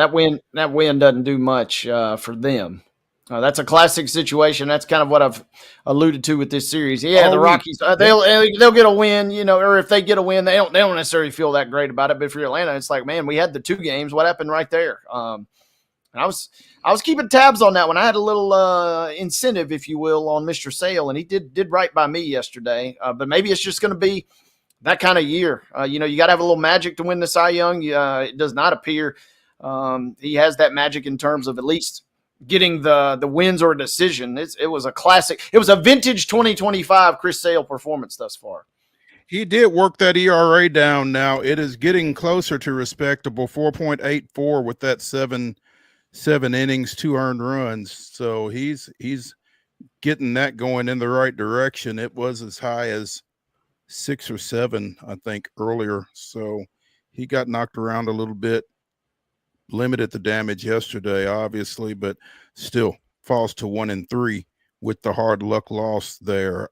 that win doesn't do much for them. That's a classic situation. That's kind of what I've alluded to with this series. Yeah, the Rockies, they'll get a win, or if they get a win, they don't necessarily feel that great about it. But for Atlanta, it's like, man, we had the 2 games. What happened right there? And I was keeping tabs on that one. I had a little incentive, if you will, on Mr. Sale, and he did right by me yesterday. But maybe it's just going to be that kind of year. You got to have a little magic to win the Cy Young. It does not appear he has that magic in terms of at least getting the wins or a decision. It was a classic. It was a vintage 2025 Chris Sale performance thus far. He did work that ERA down now. It is getting closer to respectable, 4.84 with that 7 innings, 2 earned runs. So he's getting that going in the right direction. It was as high as 6 or 7, I think, earlier. So he got knocked around a little bit. Limited the damage yesterday, obviously, but still falls to 1-3 with the hard luck loss there.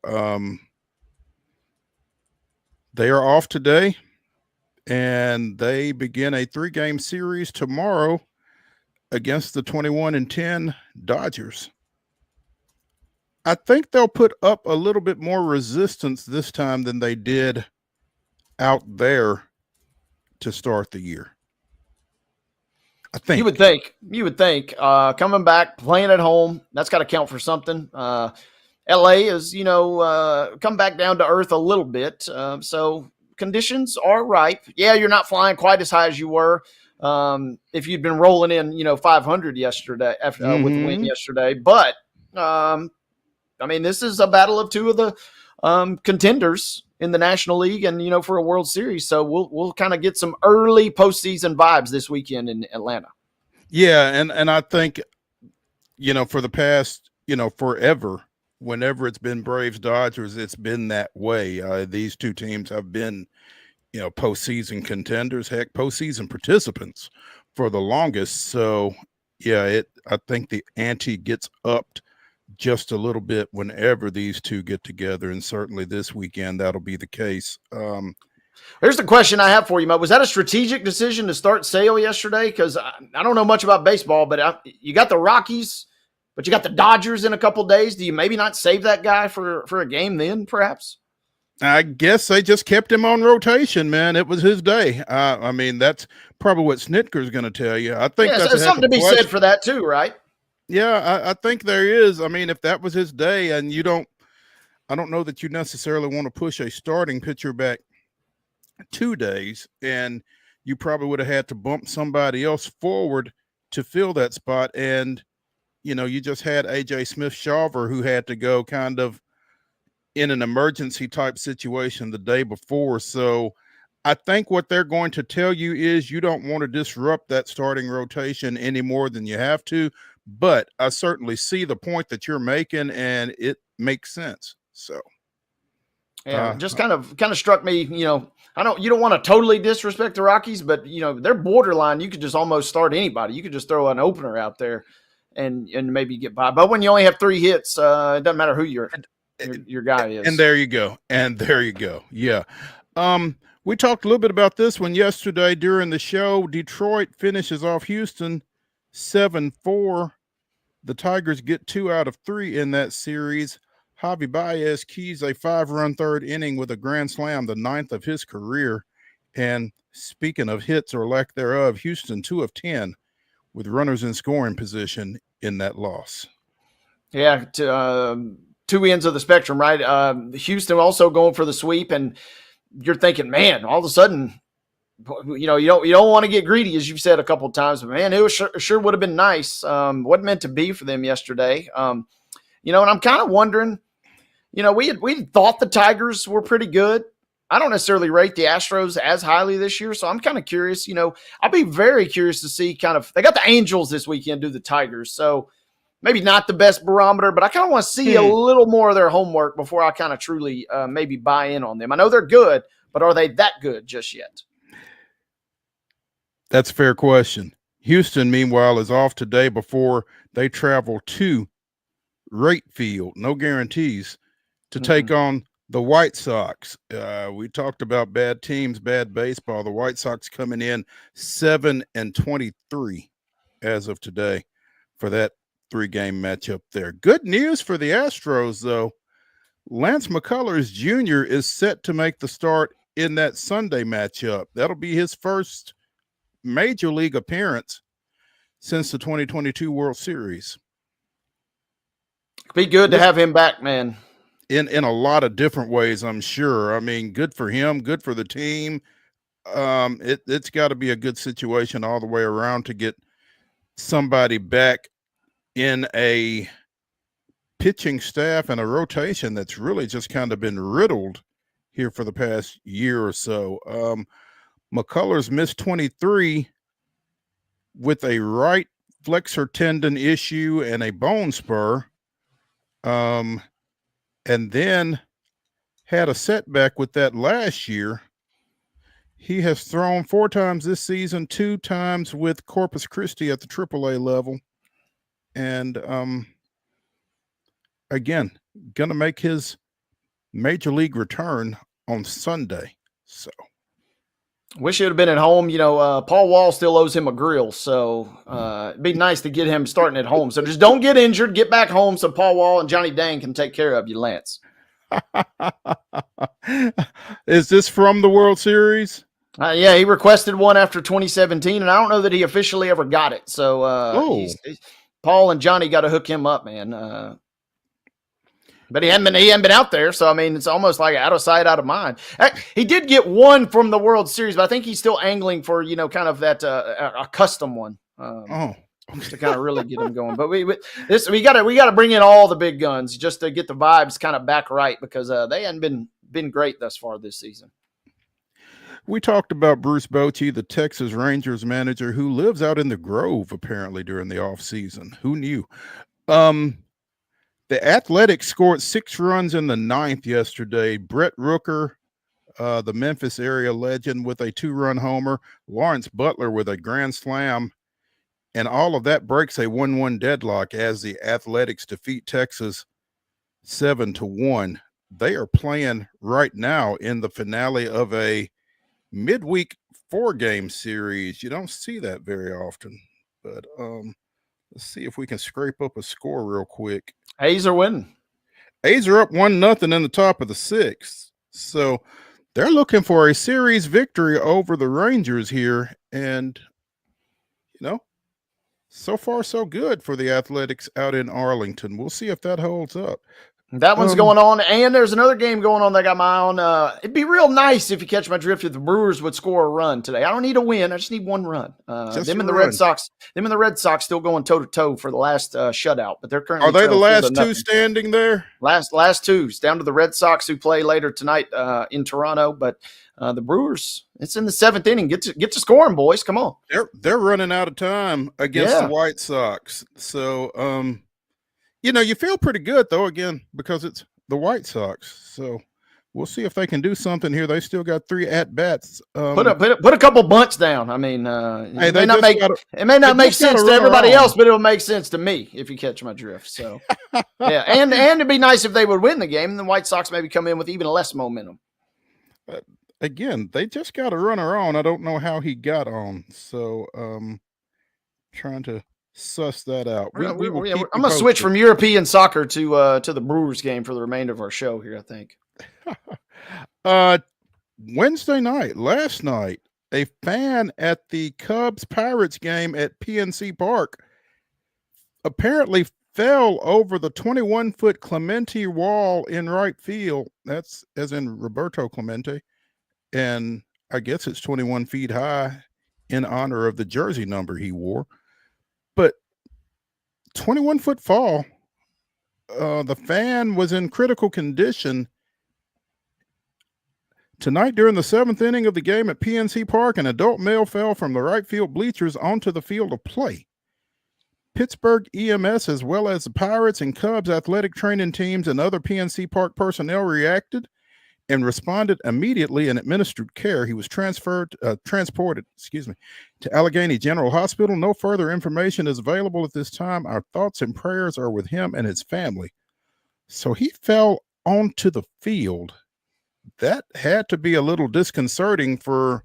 They are off today, and they begin a 3-game series tomorrow against the 21-10 Dodgers. I think they'll put up a little bit more resistance this time than they did out there to start the year. I think you would think coming back, playing at home, that's got to count for something. LA is, come back down to earth a little bit. So conditions are ripe. Yeah, you're not flying quite as high as you were if you'd been rolling in, 500 yesterday with the win yesterday. But, this is a battle of 2 of the contenders in the National League and, for a World Series. So we'll kind of get some early postseason vibes this weekend in Atlanta. Yeah. And I think, for the past, forever, whenever it's been Braves Dodgers, it's been that way. These two teams have been, postseason contenders, heck, postseason participants for the longest. So yeah, I think the ante gets upped just a little bit whenever these two get together, and certainly this weekend that'll be the case. Here's the question I have for you, Mo. Was that a strategic decision to start Sale yesterday? Because I don't know much about baseball, but you got the Rockies, but you got the Dodgers in a couple days. Do you maybe not save that guy for a game then, perhaps? I guess they just kept him on rotation, man. It was his day. That's probably what Snitker's going to tell you. I think that's there's something to be said for that too, right? Yeah, I think there is. If that was his day, and I don't know that you necessarily want to push a starting pitcher back 2 days, and you probably would have had to bump somebody else forward to fill that spot. And, you just had AJ Smith-Shawver, who had to go kind of in an emergency type situation the day before. So I think what they're going to tell you is you don't want to disrupt that starting rotation any more than you have to. But I certainly see the point that you're making, and it makes sense. So, yeah, just kind of struck me. You don't want to totally disrespect the Rockies, but they're borderline. You could just almost start anybody. You could just throw an opener out there, and maybe get by. But when you only have 3 hits, it doesn't matter who your guy is. And there you go. Yeah. We talked a little bit about this one yesterday during the show. Detroit finishes off Houston 7-4. The Tigers get 2 out of 3 in that series. Javi Baez keys a 5-run third inning with a grand slam, the 9th of his career. And speaking of hits or lack thereof, Houston 2 of 10 with runners in scoring position in that loss. Yeah, two ends of the spectrum, right? Houston also going for the sweep, and you're thinking, man, all of a sudden, you don't want to get greedy, as you've said a couple of times, but man, it was sure would have been nice. Wasn't meant to be for them yesterday. And I'm kind of wondering, we thought the Tigers were pretty good. I don't necessarily rate the Astros as highly this year, so I'm kind of curious. I'll be very curious to see they got the Angels this weekend, do the Tigers. So maybe not the best barometer, but I kind of want to see a little more of their homework before I kind of truly maybe buy in on them. I know they're good, but are they that good just yet? That's a fair question. Houston, meanwhile, is off today before they travel to Wright Field. No guarantees to take on the White Sox. We talked about bad teams, bad baseball. The White Sox coming in 7-23 as of today for that 3-game matchup there. Good news for the Astros, though. Lance McCullers Jr. is set to make the start in that Sunday matchup. That'll be his first major league appearance since the 2022 World Series. Be good to have him back, man. In a lot of different ways, I'm sure. Good for him, good for the team. It's got to be a good situation all the way around to get somebody back in a pitching staff and a rotation that's really just kind of been riddled here for the past year or so. McCullers missed 23 with a right flexor tendon issue and a bone spur. And then had a setback with that last year. He has thrown 4 times this season, 2 times with Corpus Christi at the AAA level. And again, going to make his major league return on Sunday. So wish he would have been at home. Paul Wall still owes him a grill, so it'd be nice to get him starting at home. So just don't get injured, get back home so Paul Wall and Johnny Dang can take care of you, Lance. Is this from the World Series? Yeah, he requested one after 2017, and I don't know that he officially ever got it. So Paul and Johnny got to hook him up, man. But he hadn't been out there, so it's almost like out of sight, out of mind. He did get one from the World Series, but I think he's still angling for kind of that a custom one. to kind of really get them going. But we got to bring in all the big guns just to get the vibes kind of back right, because they hadn't been great thus far this season. We talked about Bruce Bochy, the Texas Rangers manager, who lives out in the Grove apparently during the offseason. Who knew? The Athletics scored 6 runs in the 9th yesterday. Brett Rooker, the Memphis area legend, with a 2-run homer. Lawrence Butler with a grand slam. And all of that breaks a 1-1 deadlock as the Athletics defeat Texas 7-1. They are playing right now in the finale of a midweek 4-game series. You don't see that very often, but let's see if we can scrape up a score real quick. A's are winning. A's are up 1-0 in the top of the 6th. So they're looking for a series victory over the Rangers here. And, you know, so far so good for the Athletics out in Arlington. We'll see if that holds up. That one's going on, and there's another game going on that I got my eye on. It'd be real nice, if you catch my drift, if the Brewers would score a run today. I don't need a win. I just need 1 run. Them and the Red Sox still going toe-to-toe for the last shutout, but they're currently— Are they the last 2 standing there? Last 2. It's down to the Red Sox, who play later tonight in Toronto, but the Brewers, it's in the 7th inning. Get to scoring, boys. Come on. They're running out of time against the White Sox. So, you know, you feel pretty good, though, again, because it's the White Sox. So we'll see if they can do something here. They still got 3 at-bats. Put a couple bunts down. I mean, it may not make sense to everybody else, but it'll make sense to me, if you catch my drift. So, yeah. And it'd be nice if they would win the game, and the White Sox maybe come in with even less momentum. Again, they just got a runner on. I don't know how he got on. So, trying to suss that out. I'm gonna switch from European soccer to the Brewers game for the remainder of our show here, I think. Wednesday night, last night, a fan at the Cubs-Pirates game at PNC Park apparently fell over the 21-foot Clemente wall in right field. That's as in Roberto Clemente. And I guess it's 21 feet high in honor of the jersey number he wore. But 21-foot fall, the fan was in critical condition. Tonight, during the 7th inning of the game at PNC Park, an adult male fell from the right field bleachers onto the field of play. Pittsburgh EMS, as well as the Pirates and Cubs athletic training teams and other PNC Park personnel, reacted and responded immediately and administered care. He was transported, to Allegheny General Hospital. No further information is available at this time. Our thoughts and prayers are with him and his family. So he fell onto the field. That had to be a little disconcerting for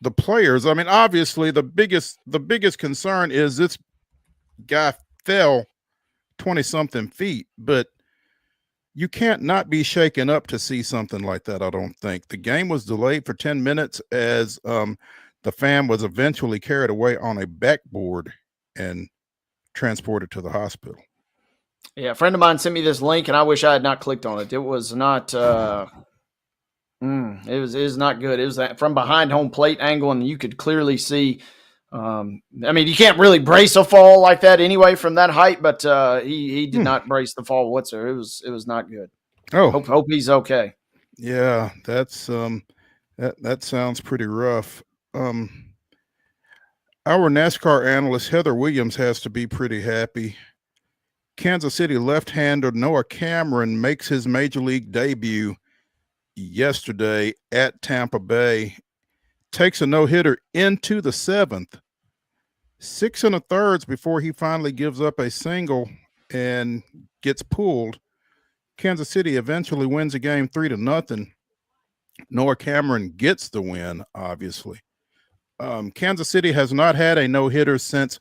the players. I mean, obviously the biggest concern is this guy fell 20-something feet, but you can't not be shaken up to see something like that, I don't think. The game was delayed for 10 minutes as the fan was eventually carried away on a backboard and transported to the hospital. Yeah, a friend of mine sent me this link, and I wish I had not clicked on it. It was not it was not good. It was from behind home plate angle, and you could clearly see I mean, you can't really brace a fall like that anyway from that height, but he did not brace the fall whatsoever. It was not good. Oh, hope he's okay. Yeah, that's that sounds pretty rough. Our NASCAR analyst Heather Williams has to be pretty happy. Kansas City left-hander Noah Cameron makes his major league debut yesterday at Tampa Bay. Takes a no-hitter into the 7th, 6 1/3 before he finally gives up a single and gets pulled. Kansas City eventually wins the game 3-0. Noah Cameron gets the win, obviously. Kansas City has not had a no-hitter since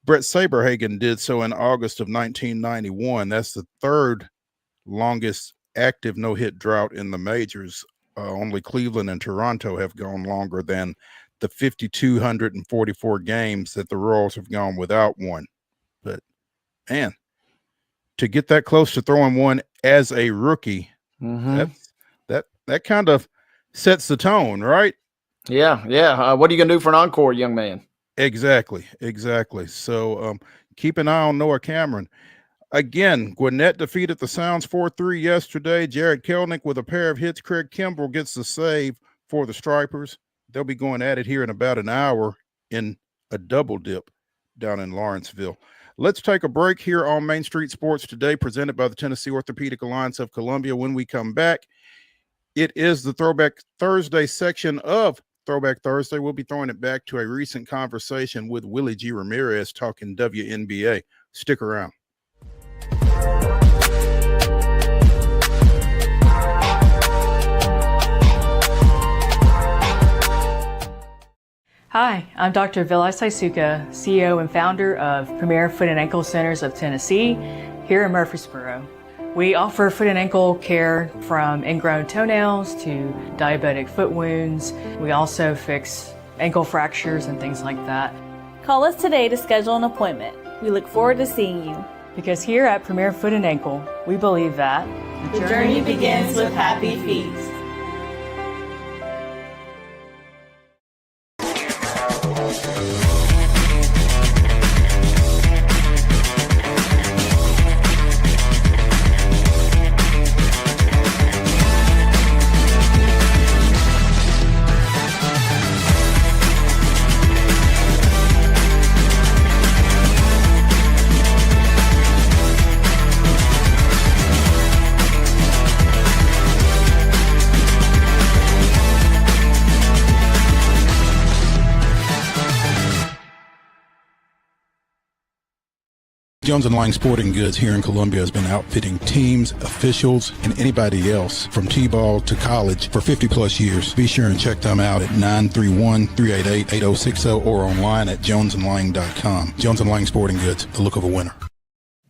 Brett Saberhagen did so in August of 1991. That's the 3rd longest active no-hit drought in the majors. Only Cleveland and Toronto have gone longer than the 5,244 games that the Royals have gone without one. But, man, to get that close to throwing one as a rookie, that kind of sets the tone, right? Yeah. What are you going to do for an encore, young man? Exactly. So keep an eye on Noah Cameron. Again, Gwinnett defeated the Sounds 4-3 yesterday. Jared Kelnick with a pair of hits. Craig Kimbrell gets the save for the Stripers. They'll be going at it here in about an hour in a double dip down in Lawrenceville. Let's take a break here on Main Street Sports Today, presented by the Tennessee Orthopedic Alliance of Columbia. When we come back, it is the Throwback Thursday section of Throwback Thursday. We'll be throwing it back to a recent conversation with Willie G. Ramirez talking WNBA. Stick around. Hi, I'm Dr. Vilai Saisuka, CEO and founder of Premier Foot and Ankle Centers of Tennessee here in Murfreesboro. We offer foot and ankle care from ingrown toenails to diabetic foot wounds. We also fix ankle fractures and things like that. Call us today to schedule an appointment. We look forward to seeing you. Because here at Premier Foot and Ankle, we believe that the journey begins with happy feet. Jones & Lang Sporting Goods here in Columbia has been outfitting teams, officials, and anybody else from T-ball to college for 50 plus years. Be sure and check them out at 931-388-8060 or online at jonesandlang.com. Jones & Lang Sporting Goods, the look of a winner.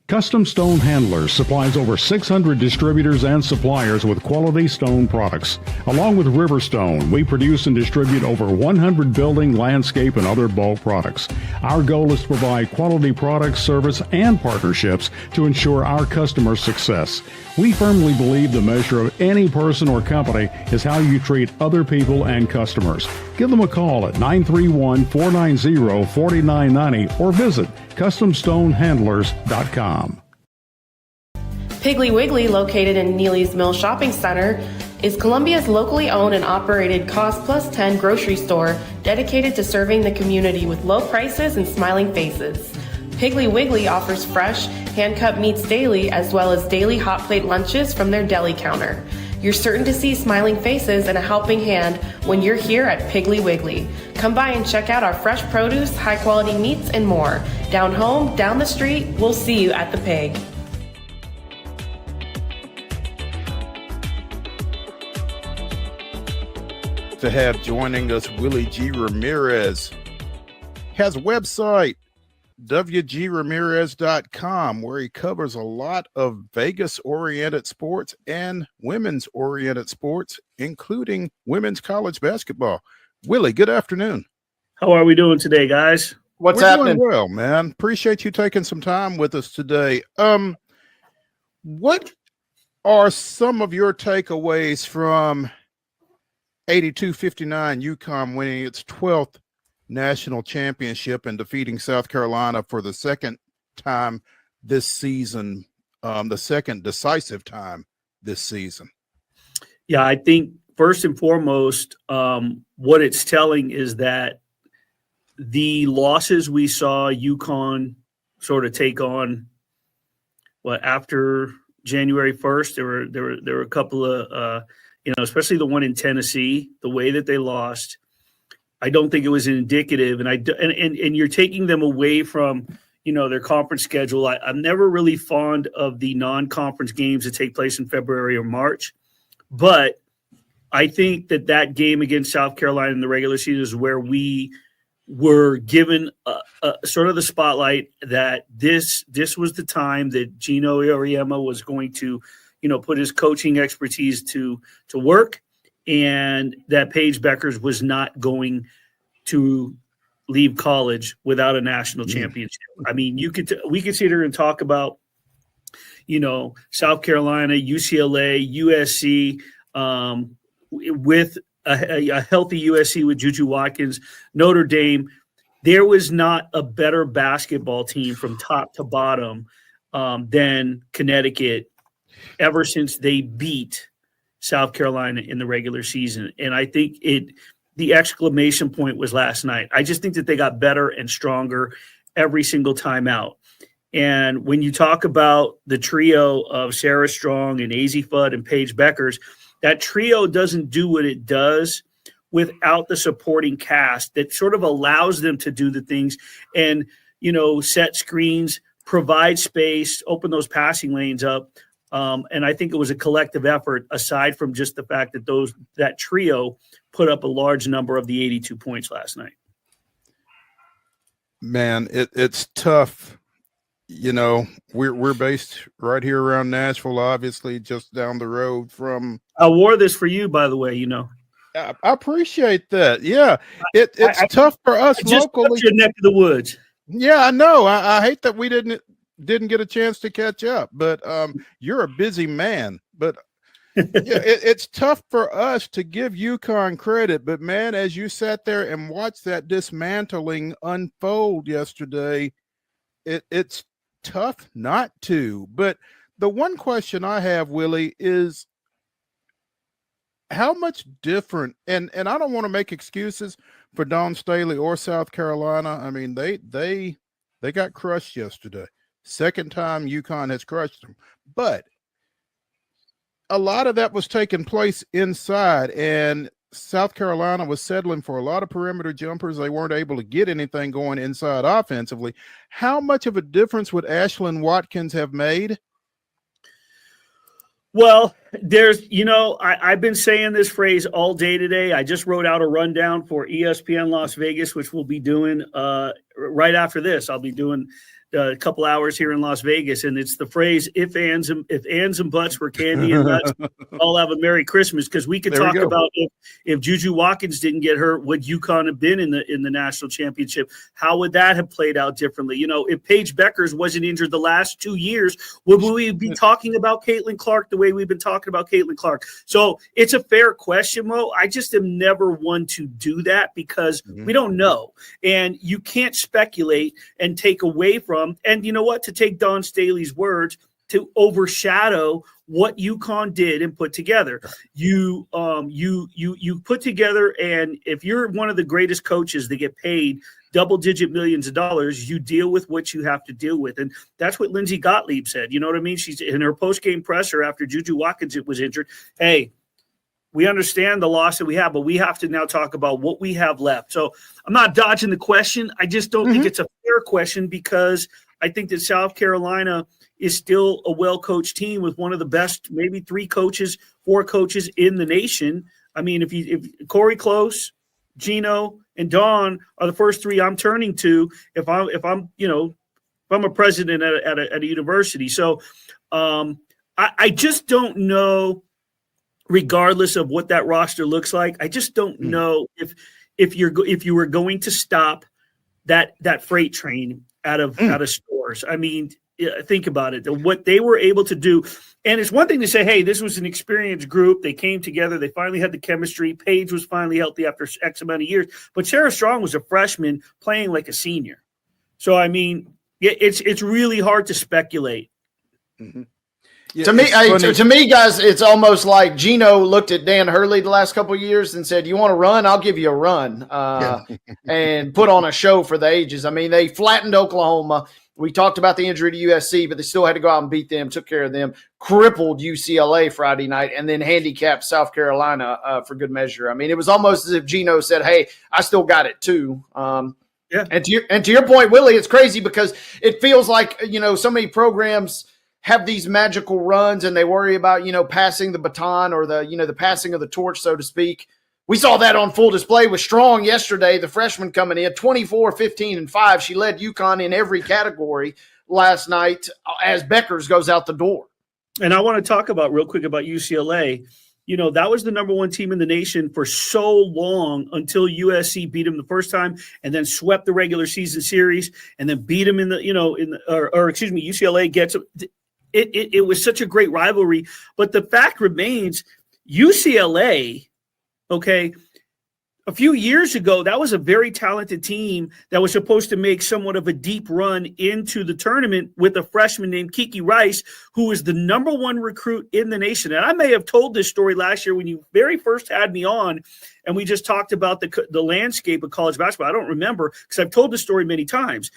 Custom Stone Handlers supplies over 600 distributors and suppliers with quality stone products. Along with Riverstone, we produce and distribute over 100 building, landscape, and other bulk products. Our goal is to provide quality products, service, and partnerships to ensure our customers' success. We firmly believe the measure of any person or company is how you treat other people and customers. Give them a call at 931-490-4990 or visit CustomStoneHandlers.com. Piggly Wiggly, located in Neely's Mill Shopping Center, is Columbia's locally owned and operated Cost Plus 10 grocery store dedicated to serving the community with low prices and smiling faces. Piggly Wiggly offers fresh, hand-cut meats daily as well as daily hot plate lunches from their deli counter. You're certain to see smiling faces and a helping hand when you're here at Piggly Wiggly. Come by and check out our fresh produce, high-quality meats, and more. Down home, down the street, we'll see you at the Pig. To have joining us Willie G. Ramirez. Has a website, wgramirez.com, where he covers a lot of Vegas-oriented sports and women's-oriented sports, including women's college basketball. Willie, good afternoon. How are we doing today, guys? What's We're happening? Doing well, man. Appreciate you taking some time with us today. What are some of your takeaways from 82-59 UConn winning its 12th national championship and defeating South Carolina for the second time this season, the second decisive time this season? Yeah, I think first and foremost, what it's telling is that the losses we saw UConn sort of take on, after January 1st, there were a couple of especially the one in Tennessee, the way that they lost. I don't think it was indicative, and you're taking them away from their conference schedule. I'm never really fond of the non-conference games that take place in February or March, but I think that game against South Carolina in the regular season is where we were given sort of the spotlight that this was the time that Gino Auriemma was going to put his coaching expertise to work, and that Paige Beckers was not going to leave college without a national championship. I mean, we could sit here and talk about, South Carolina, UCLA, USC, with a healthy USC with Juju Watkins, Notre Dame. there was not a better basketball team from top to bottom than Connecticut ever since they beat South Carolina in the regular season. And I think the exclamation point was last night. I just think that they got better and stronger every single time out. And when you talk about the trio of Sarah Strong and Azzi Fudd and Paige Beckers, that trio doesn't do what it does without the supporting cast that sort of allows them to do the things and, set screens, provide space, open those passing lanes up. And I think it was a collective effort, aside from just the fact that that trio put up a large number of the 82 points last night. Man, it's tough. We're based right here around Nashville, obviously just down the road from. I wore this for you, by the way. I appreciate that. Yeah, it's tough for us locally. Your neck of the woods. Yeah, I know. I hate that we didn't get a chance to catch up, but you're a busy man. But yeah, it's tough for us to give UConn credit. But man, as you sat there and watched that dismantling unfold yesterday, it's tough not to. But the one question I have, Willie, is how much different, and I don't want to make excuses for Dawn Staley or South Carolina. I mean, they got crushed yesterday. Second time UConn has crushed them. But a lot of that was taking place inside, and South Carolina was settling for a lot of perimeter jumpers. They weren't able to get anything going inside offensively. How much of a difference would Ashlyn Watkins have made? Well, I've been saying this phrase all day today. I just wrote out a rundown for ESPN Las Vegas, which we'll be doing right after this. I'll be doing a couple hours here in Las Vegas, and it's the phrase if ands and buts were candy and nuts, all have a Merry Christmas, because we could talk about if Juju Watkins didn't get hurt, would UConn have been in the national championship? How would that have played out differently? If Paige Beckers wasn't injured the last 2 years, would we be talking about Caitlin Clark the way we've been talking about Caitlin Clark? So it's a fair question, Mo. I just am never one to do that because we don't know, and you can't speculate and take away from. And you know what? To take Dawn Staley's words, to overshadow what UConn did and put together. You put together, and if you're one of the greatest coaches that get paid double-digit millions of dollars, you deal with what you have to deal with. And that's what Lindsay Gottlieb said. You know what I mean? She's in her post-game presser after Juju Watkins was injured. Hey, we understand the loss that we have, but we have to now talk about what we have left. So I'm not dodging the question. I just don't think it's a fair question, because I think that South Carolina is still a well-coached team with one of the best, maybe 4 coaches in the nation. I mean, if Corey Close, Gino, and Dawn are the first 3 I'm turning to if I'm a president at a university. So I just don't know. Regardless of what that roster looks like, I just don't know if you were going to stop that freight train out of stores. I mean, think about it. What they were able to do, and it's one thing to say, "Hey, this was an experienced group. They came together. They finally had the chemistry. Paige was finally healthy after X amount of years." But Sarah Strong was a freshman playing like a senior. So I mean, it's really hard to speculate. Yeah, to me, guys, it's almost like Gino looked at Dan Hurley the last couple of years and said, "You want to run? I'll give you a run," and put on a show for the ages. I mean, they flattened Oklahoma. We talked about the injury to USC, but they still had to go out and beat them, took care of them, crippled UCLA Friday night, and then handicapped South Carolina for good measure. I mean, it was almost as if Gino said, "Hey, I still got it too." Yeah. And to your point, Willie, it's crazy because it feels like so many programs have these magical runs and they worry about, passing the baton or the passing of the torch, so to speak. We saw that on full display with Strong yesterday, the freshman coming in, 24, 15, and 5. She led UConn in every category last night as Beckers goes out the door. And I want to talk real quick about UCLA. That was the number 1 team in the nation for so long until USC beat them the first time and then swept the regular season series and then beat them UCLA gets it was such a great rivalry. But the fact remains, UCLA, okay, a few years ago, that was a very talented team that was supposed to make somewhat of a deep run into the tournament with a freshman named Kiki Rice, who is the #1 recruit in the nation. And I may have told this story last year when you very first had me on, and we just talked about the landscape of college basketball. I don't remember because I've told this story many times.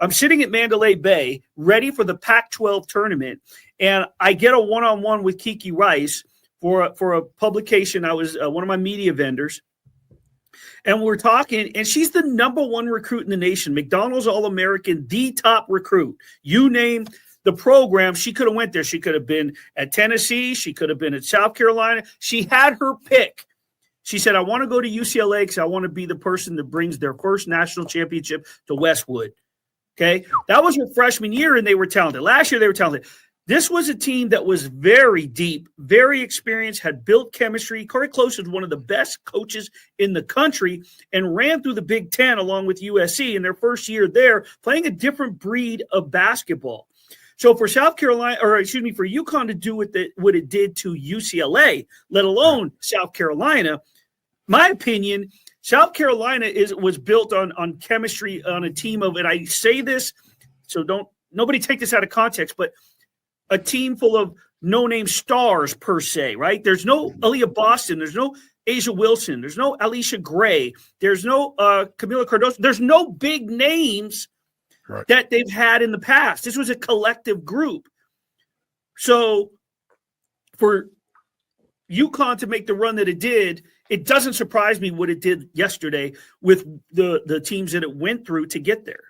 I'm sitting at Mandalay Bay, ready for the Pac-12 tournament, and I get a one-on-one with Kiki Rice for a publication. I was one of my media vendors. And we're talking, and she's the #1 recruit in the nation, McDonald's All-American, the top recruit. You name the program, she could have went there. She could have been at Tennessee. She could have been at South Carolina. She had her pick. She said, I want to go to UCLA because I want to be the person that brings their first national championship to Westwood. Okay? That was her freshman year, and they were talented. Last year, they were talented. This was a team that was very deep, very experienced, had built chemistry. Corey Close is one of the best coaches in the country and ran through the Big Ten along with USC in their first year there, playing a different breed of basketball. So for South Carolina, or excuse me, for UConn to do what it did to UCLA, let alone South Carolina, my opinion, South Carolina was built on chemistry, on a team of, and I say this, so nobody take this out of context, but a team full of no-name stars per se, right? There's no Aaliyah Boston. There's no Asia Wilson. There's no Alicia Gray. There's no Camila Cardoso. There's no big names that they've had in the past. This was a collective group. So for UConn to make the run that it did, it doesn't surprise me what it did yesterday with the teams that it went through to get there.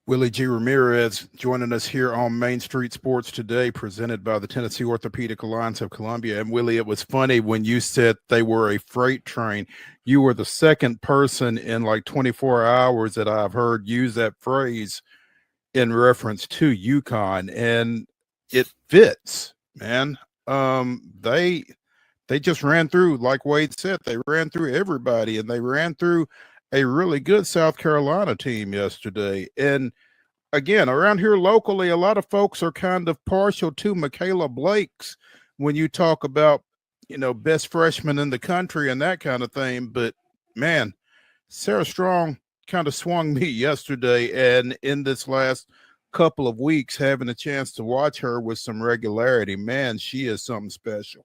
Willie G. Ramirez joining us here on Main Street Sports Today, presented by the Tennessee Orthopedic Alliance of Columbia. And Willie, it was funny when you said they were a freight train. You were the second person in like 24 hours that I've heard use that phrase in reference to UConn, and it fits, man. They just ran through, like Wade said, they ran through everybody, and they ran through a really good South Carolina team yesterday. And again, around here locally, a lot of folks are kind of partial to Michaela Blake's when you talk about, best freshman in the country and that kind of thing. But man, Sarah Strong kind of swung me yesterday, and in this last couple of weeks, having a chance to watch her with some regularity, man, she is something special.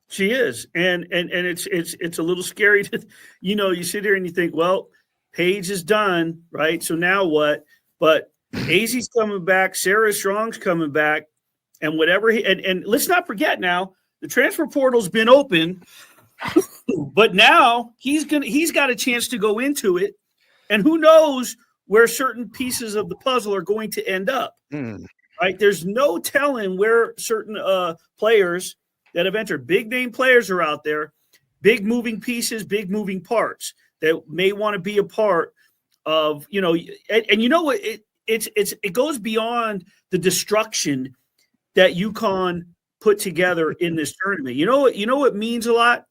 She is, and it's a little scary to, you sit here and you think, well, Paige is done, right? So now what? But Azie's coming back, Sarah Strong's coming back, and whatever and let's not forget now, the transfer portal's been open, but now he's got a chance to go into it, and who knows where certain pieces of the puzzle are going to end up. Right? There's no telling where certain players that have entered. Big name players are out there, big moving pieces, big moving parts that may want to be a part of, and you know what, it goes beyond the destruction that UConn put together in this tournament. You know what means a lot?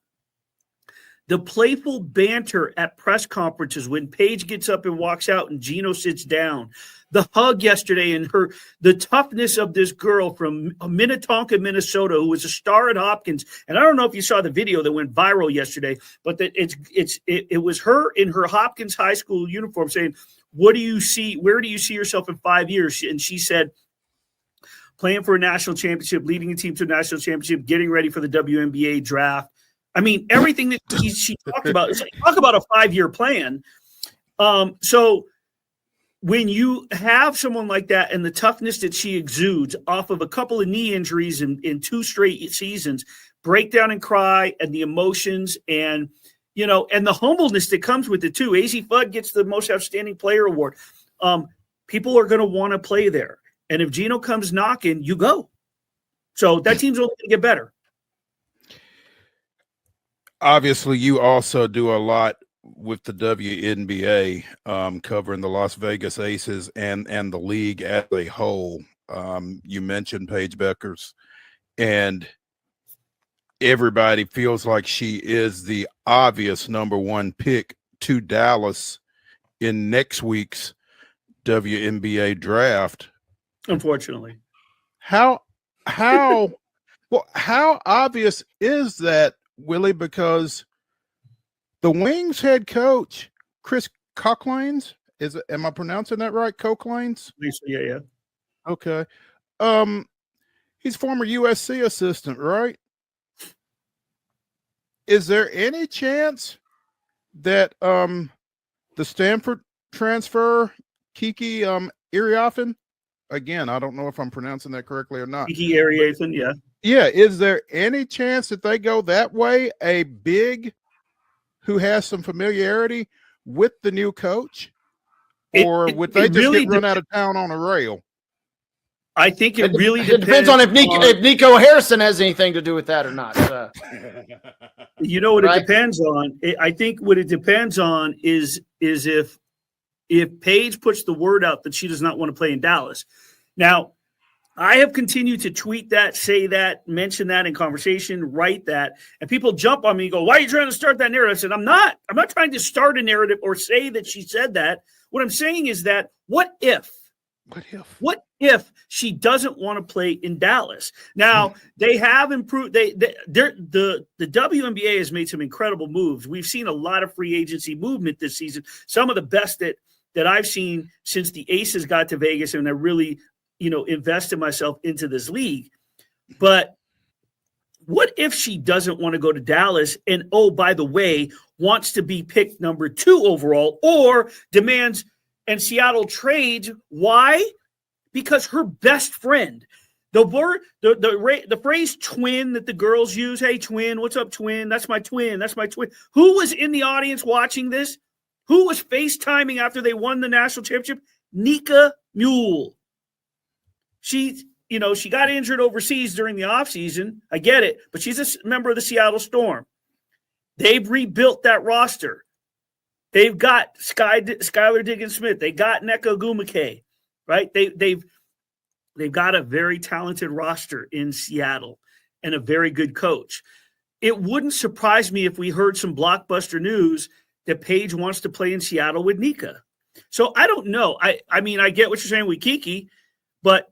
The playful banter at press conferences when Paige gets up and walks out and Gino sits down. The hug yesterday and the toughness of this girl from Minnetonka, Minnesota, who was a star at Hopkins. And I don't know if you saw the video that went viral yesterday, but that it was her in her Hopkins high school uniform saying, "What do you see? Where do you see yourself in 5 years?" And she said, "Playing for a national championship, leading a team to a national championship, getting ready for the WNBA draft." I mean, everything that she talked about, it's like, talk about a 5-year plan. So when you have someone like that and the toughness that she exudes off of a couple of knee injuries in 2 straight seasons, breakdown and cry and the emotions and, and the humbleness that comes with it too. AZ Fudd gets the most outstanding player award. People are going to want to play there. And if Gino comes knocking, you go. So that team's only going to get better. Obviously, you also do a lot with the WNBA, covering the Las Vegas Aces and the league as a whole. You mentioned Paige Beckers, and everybody feels like she is the obvious #1 pick to Dallas in next week's WNBA draft. Unfortunately. How obvious is that, Willie? Because The Wings head coach, Chris Cocklanes, am I pronouncing that right? Cocklanes? Yeah. Okay. He's former USC assistant, right? Is there any chance that the Stanford transfer, Kiki Iriafen, again, I don't know if I'm pronouncing that correctly or not. Kiki Iriafen, yeah. Yeah, is there any chance that they go that way? A big who has some familiarity with the new coach? Or would they just really get run out of town on a rail? I think it really depends on if Nico Harrison has anything to do with that or not. You know what right? it depends on? I think what it depends on is if Paige puts the word out that she does not want to play in Dallas. Now, I have continued to tweet that, say that, mention that in conversation, write that, and people jump on me and go, "Why are you trying to start that narrative?" I said, I'm not trying to start a narrative or say that she said that. What I'm saying is that what if she doesn't want to play in Dallas? Now, they have improved. The WNBA has made some incredible moves. We've seen a lot of free agency movement this season, some of the best that I've seen since the Aces got to Vegas, and I really invested myself into this league. But what if she doesn't want to go to Dallas and, oh, by the way, wants to be picked number 2 overall, or demands and Seattle trades? Why? Because her best friend, the phrase twin that the girls use, hey, twin, what's up, twin? That's my twin. That's my twin. Who was in the audience watching this? Who was FaceTiming after they won the national championship? Nika Mule. She got injured overseas during the offseason. I get it, but she's a member of the Seattle Storm. They've rebuilt that roster. They've got Skylar Diggins-Smith. They got Nneka Ogwumike, right? They've got a very talented roster in Seattle and a very good coach. It wouldn't surprise me if we heard some blockbuster news that Paige wants to play in Seattle with Nika. So I don't know. I mean, I get what you're saying with Kiki, but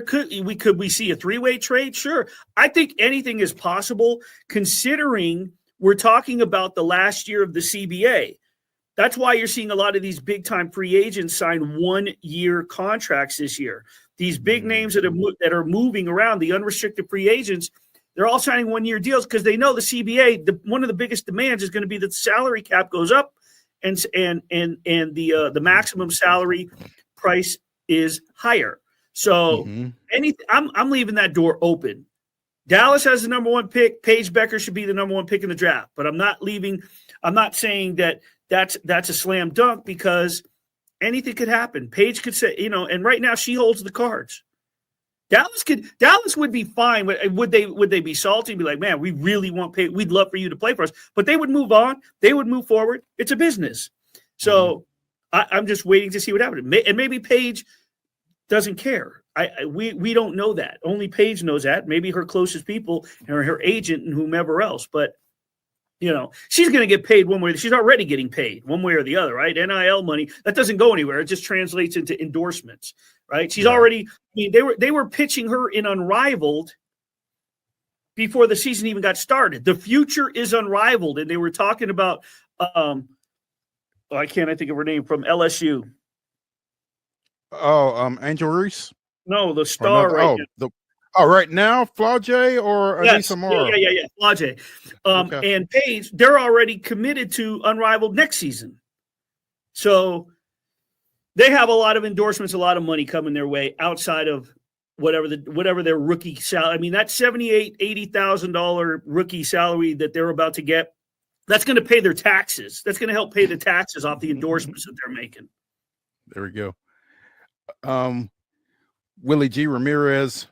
could we see a 3-way trade? Sure. I think anything is possible, considering we're talking about the last year of the CBA. That's why you're seeing a lot of these big-time free agents sign 1-year contracts this year. These big names that are moving around, the unrestricted free agents, they're all signing 1-year deals because they know the CBA. One of the biggest demands is going to be that the salary cap goes up, and the maximum salary price is higher. So I'm leaving that door open. Dallas has the number 1 pick. Paige Becker should be the number 1 pick in the draft, but I'm not saying that that's a slam dunk, because anything could happen. Paige could say, and right now she holds the cards. Dallas would be fine. Would they be salty and be like, man, we really want Paige. We'd love for you to play for us, but they would move on. They would move forward. It's a business. So I'm just waiting to see what happens. And maybe Paige doesn't care. We don't know that. Only Paige knows that. Maybe her closest people and her agent and whomever else. But she's going to get paid one way. She's already getting paid one way or the other, right? NIL money, that doesn't go anywhere. It just translates into endorsements, right? She's already. I mean, they were pitching her in Unrivaled before the season even got started. The future is Unrivaled, and they were talking about. I can't think of her name, from LSU. Angel Reese. No, the star right now, Flau'jae or Anissa Morrow? Yeah, Flau'jae. Okay. And Paige, they're already committed to Unrivaled next season. So they have a lot of endorsements, a lot of money coming their way outside of whatever their rookie salary. I mean, that $78,000, $80,000 rookie salary that they're about to get, that's going to pay their taxes. That's going to help pay the taxes off the endorsements that they're making. There we go. Willie G. Ramirez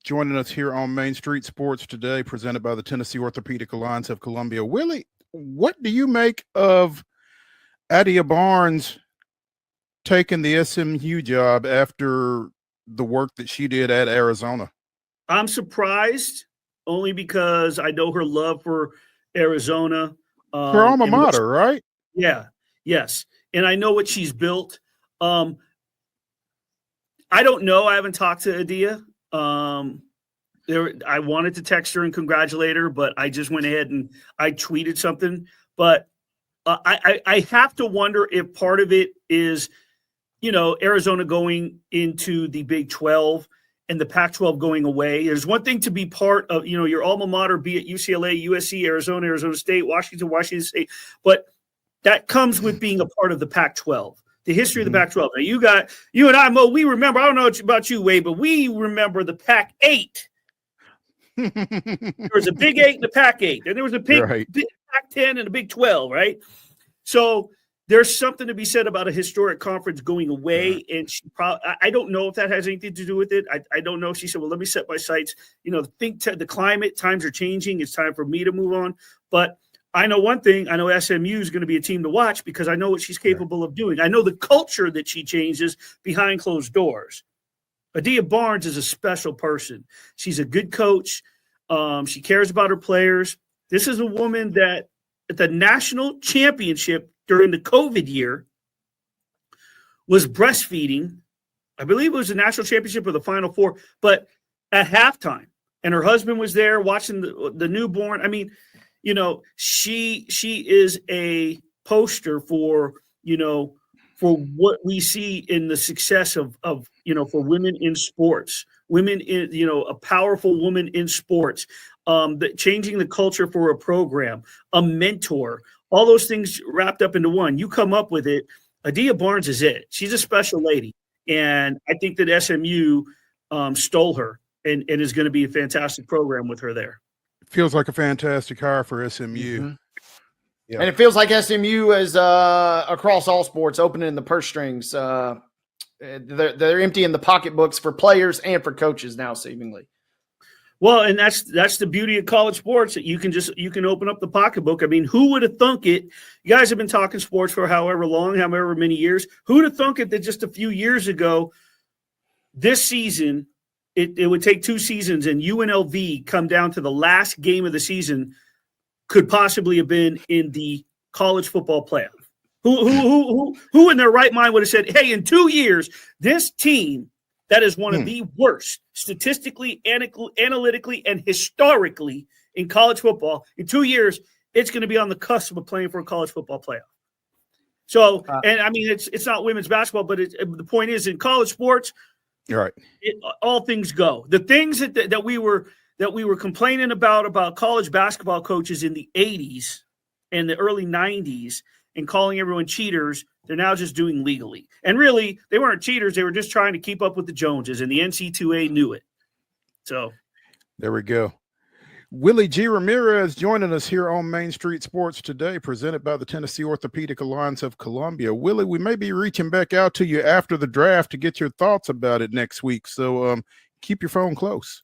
joining us here on Main Street Sports today, presented by the Tennessee Orthopedic Alliance of Columbia. Willie, what do you make of Adia Barnes taking the SMU job after the work that she did at Arizona? I'm surprised, only because I know her love for Arizona. Her alma mater, right? Yeah, yes. And I know what she's built. I don't know. I haven't talked to Adia. I wanted to text her and congratulate her, but I just went ahead and I tweeted something. But I have to wonder if part of it is, Arizona going into the Big 12 and the Pac-12 going away. There's one thing to be part of, your alma mater, be it UCLA, USC, Arizona, Arizona State, Washington State, but that comes with being a part of the Pac-12. The history of the Pac-12. Now you and I, Mo, we remember, I don't know about you, Wade, but we remember the Pac-8. There was a Big 8 and a Pac-8. Then there was a big Pac-10 and a Big 12, right? So there's something to be said about a historic conference going away. And I don't know if that has anything to do with it. I don't know. She said, well, let me set my sights. The climate, times are changing. It's time for me to move on. But I know one thing. I know SMU is going to be a team to watch because I know what she's capable of doing. I know the culture that she changes behind closed doors. Adia Barnes is a special person. She's a good coach. She cares about her players. This is a woman that at the national championship during the COVID year was breastfeeding. I believe it was the national championship or the Final Four, but at halftime. And her husband was there watching the newborn. I mean, she is a poster for what we see in the success of for women in sports, women in, a powerful woman in sports, changing the culture for a program, a mentor, all those things wrapped up into one. You come up with it. Adia Barnes is it. She's a special lady. And I think that SMU stole her and is going to be a fantastic program with her there. Feels like a fantastic hire for SMU. Yeah. And it feels like SMU is across all sports, opening the purse strings. They're emptying the pocketbooks for players and for coaches now, seemingly. Well, and that's the beauty of college sports, that you can open up the pocketbook. I mean, who would have thunk it? You guys have been talking sports for however long, however many years. Who would have thunk it that just a few years ago, this season, it would take 2 seasons and UNLV come down to the last game of the season could possibly have been in the college football playoff. Who in their right mind would have said, hey, in 2 years, this team that is one of the worst statistically, analytically, and historically in college football, in 2 years, it's going to be on the cusp of playing for a college football playoff. So, and I mean, it's not women's basketball, but the point is in college sports, you're right. All things go. The things that we were complaining about college basketball coaches in the 80s and the early 90s and calling everyone cheaters, they're now just doing legally. And really, they weren't cheaters. They were just trying to keep up with the Joneses, and the NC2A knew it. So there we go. Willie G. Ramirez joining us here on Main Street Sports today, presented by the Tennessee Orthopedic Alliance of Columbia. Willie, we may be reaching back out to you after the draft to get your thoughts about it next week. So keep your phone close.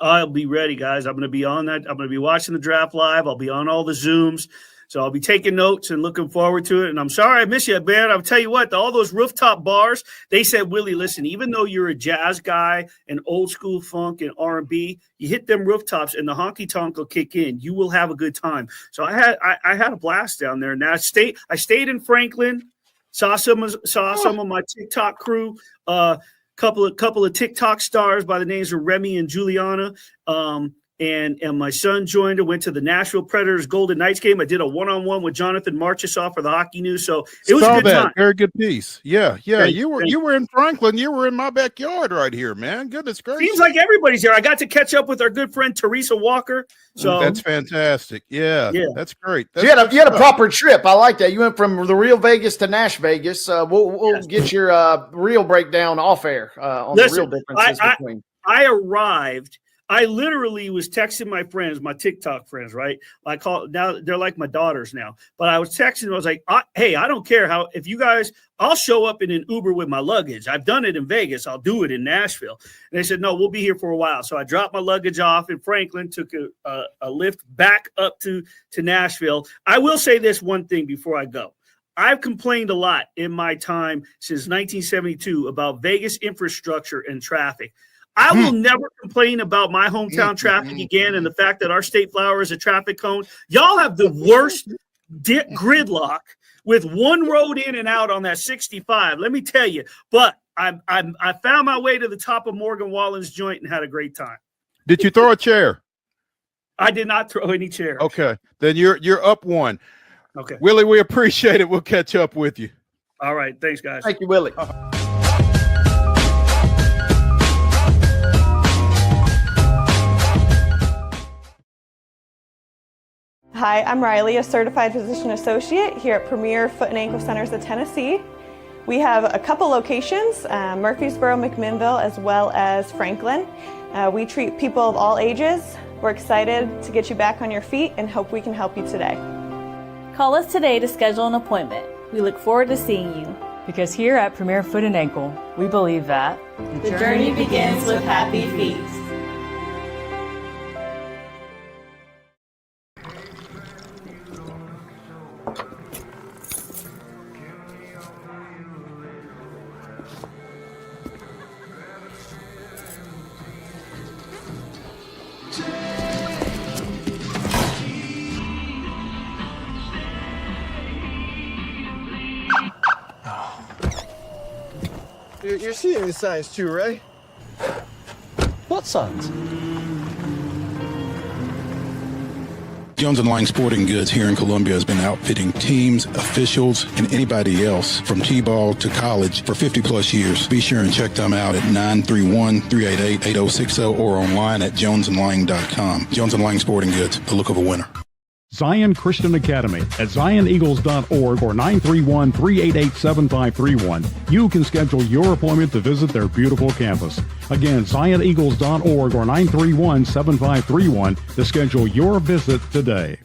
I'll be ready, guys. I'm going to be on that. I'm going to be watching the draft live. I'll be on all the Zooms. So I'll be taking notes and looking forward to it. And I'm sorry I miss you, man. I'll tell you what, all those rooftop bars, they said, Willie, listen, even though you're a jazz guy and old school funk and R&B, you hit them rooftops and the honky tonk will kick in. You will have a good time. So I had a blast down there. Now I stayed in Franklin, saw some of my TikTok crew, couple of TikTok stars by the names of Remy and Juliana. And my son joined. I went to the Nashville Predators Golden Knights game. I did a one-on-one with Jonathan Marchessault for the Hockey News. So it was a good time. Very good piece. Yeah. You were in Franklin. You were in my backyard right here, man. Goodness gracious. Seems like everybody's here. I got to catch up with our good friend Teresa Walker. So that's fantastic. Yeah. That's great. You had a proper trip. I like that. You went from the real Vegas to Nash Vegas. We'll get your real breakdown off air on the real differences between. I arrived. I literally was texting my friends, my TikTok friends, right? Now they're like my daughters now. But I was texting them. I was like, hey, I don't care if you guys, I'll show up in an Uber with my luggage. I've done it in Vegas. I'll do it in Nashville. And they said, no, we'll be here for a while. So I dropped my luggage off in Franklin, took a lift back up to Nashville. I will say this one thing before I go. I've complained a lot in my time since 1972 about Vegas infrastructure and traffic. I will never complain about my hometown traffic again and the fact that our State Flower is a traffic cone. Y'all have the worst gridlock with one road in and out on that 65. Let me tell you. But I found my way to the top of Morgan Wallen's joint and had a great time. Did you throw a chair? I did not throw any chair. Okay. Then you're up one. Okay. Willie, we appreciate it. We'll catch up with you. All right. Thanks, guys. Thank you, Willie. Hi, I'm Riley, a certified physician associate here at Premier Foot and Ankle Centers of Tennessee. We have a couple locations, Murfreesboro, McMinnville, as well as Franklin. We treat people of all ages. We're excited to get you back on your feet and hope we can help you today. Call us today to schedule an appointment. We look forward to seeing you. Because here at Premier Foot and Ankle, we believe that the journey begins with happy feet. You're seeing the signs too, right? What signs? Jones & Lang Sporting Goods here in Columbia has been outfitting teams, officials, and anybody else from T-ball to college for 50 plus years. Be sure and check them out at 931-388-8060 or online at jonesandlang.com. Jones & Lang Sporting Goods, the look of a winner. Zion Christian Academy at zioneagles.org or 931-388-7531. You can schedule your appointment to visit their beautiful campus. Again, zioneagles.org or 931-7531 to schedule your visit today.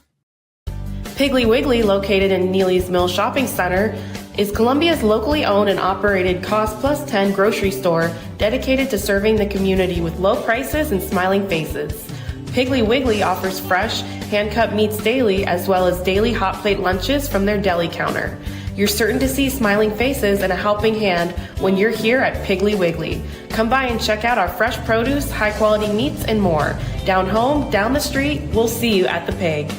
Piggly Wiggly, located in Neely's Mill Shopping Center, is Columbia's locally owned and operated Cost Plus 10 grocery store dedicated to serving the community with low prices and smiling faces. Piggly Wiggly offers fresh, hand-cut meats daily, as well as daily hot plate lunches from their deli counter. You're certain to see smiling faces and a helping hand when you're here at Piggly Wiggly. Come by and check out our fresh produce, high-quality meats, and more. Down home, down the street, we'll see you at the Pig.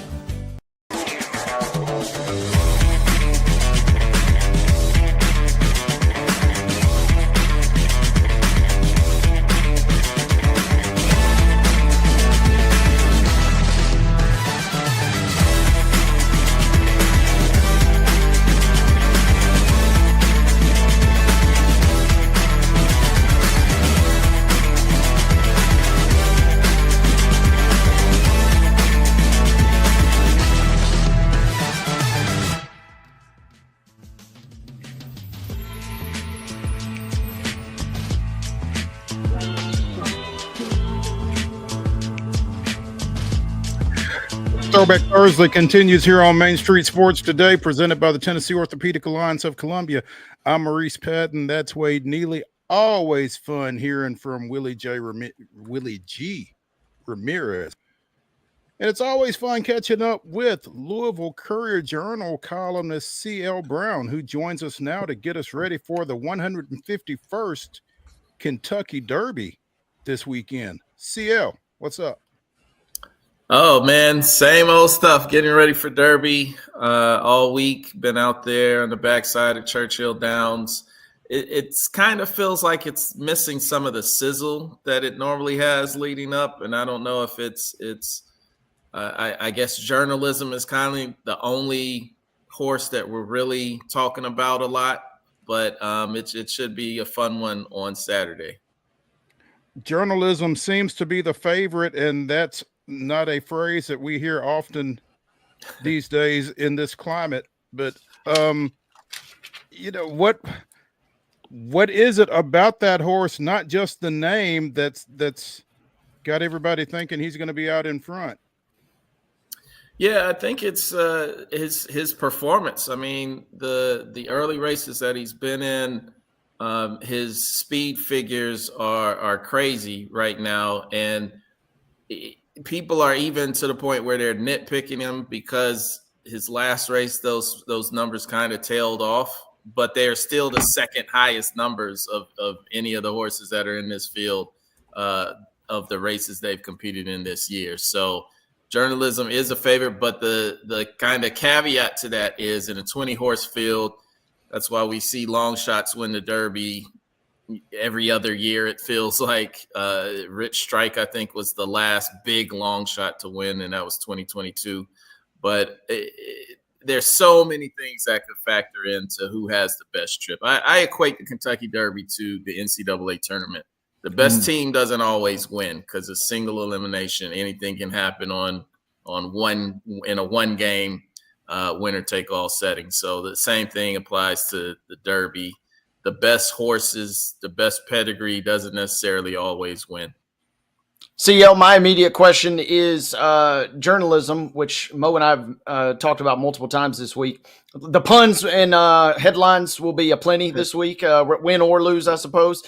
Throwback Thursday continues here on Main Street Sports Today, presented by the Tennessee Orthopedic Alliance of Columbia. I'm Maurice Patton. That's Wade Neely. Always fun hearing from Willie G. Ramirez. And it's always fun catching up with Louisville Courier-Journal columnist C.L. Brown, who joins us now to get us ready for the 151st Kentucky Derby this weekend. CL, what's up? Oh, man, same old stuff. Getting ready for Derby all week. Been out there on the backside of Churchill Downs. It's kind of feels like it's missing some of the sizzle that it normally has leading up. And I don't know if I guess journalism is kind of the only horse that we're really talking about a lot. But it should be a fun one on Saturday. Journalism seems to be the favorite, and that's not a phrase that we hear often these days in this climate. But what is it about that horse, not just the name, that's got everybody thinking he's going to be out in front? Yeah, I think it's his performance. I mean, the early races that he's been in, his speed figures are crazy right now, and people are even to the point where they're nitpicking him because his last race, those numbers kind of tailed off, but they're still the second highest numbers of any of the horses that are in this field of the races they've competed in this year. So journalism is a favorite, but the kind of caveat to that is in a 20-horse field, that's why we see long shots win the Derby every other year. It feels like Rich Strike, I think, was the last big long shot to win, and that was 2022. But there's so many things that could factor into who has the best trip. I equate the Kentucky Derby to the NCAA tournament. The best team doesn't always win because it's single elimination. Anything can happen in a one game winner take all setting. So the same thing applies to the Derby. The best horses, the best pedigree doesn't necessarily always win. CL, my immediate question is journalism, which Mo and I have talked about multiple times this week. The puns and headlines will be aplenty this week, win or lose, I suppose.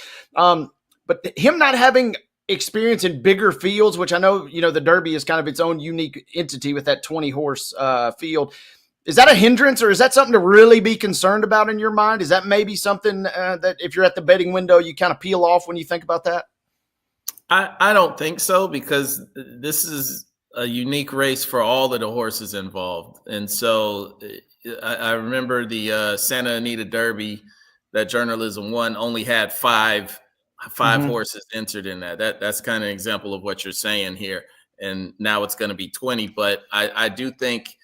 But him not having experience in bigger fields, which I know, the Derby is kind of its own unique entity with that 20-horse field. Is that a hindrance, or is that something to really be concerned about in your mind? Is that maybe something that if you're at the betting window, you kind of peel off when you think about that? I don't think so, because this is a unique race for all of the horses involved. And so I remember the Santa Anita Derby that journalism won only had five horses entered in that. That's kind of an example of what you're saying here. And now it's going to be 20. But I do think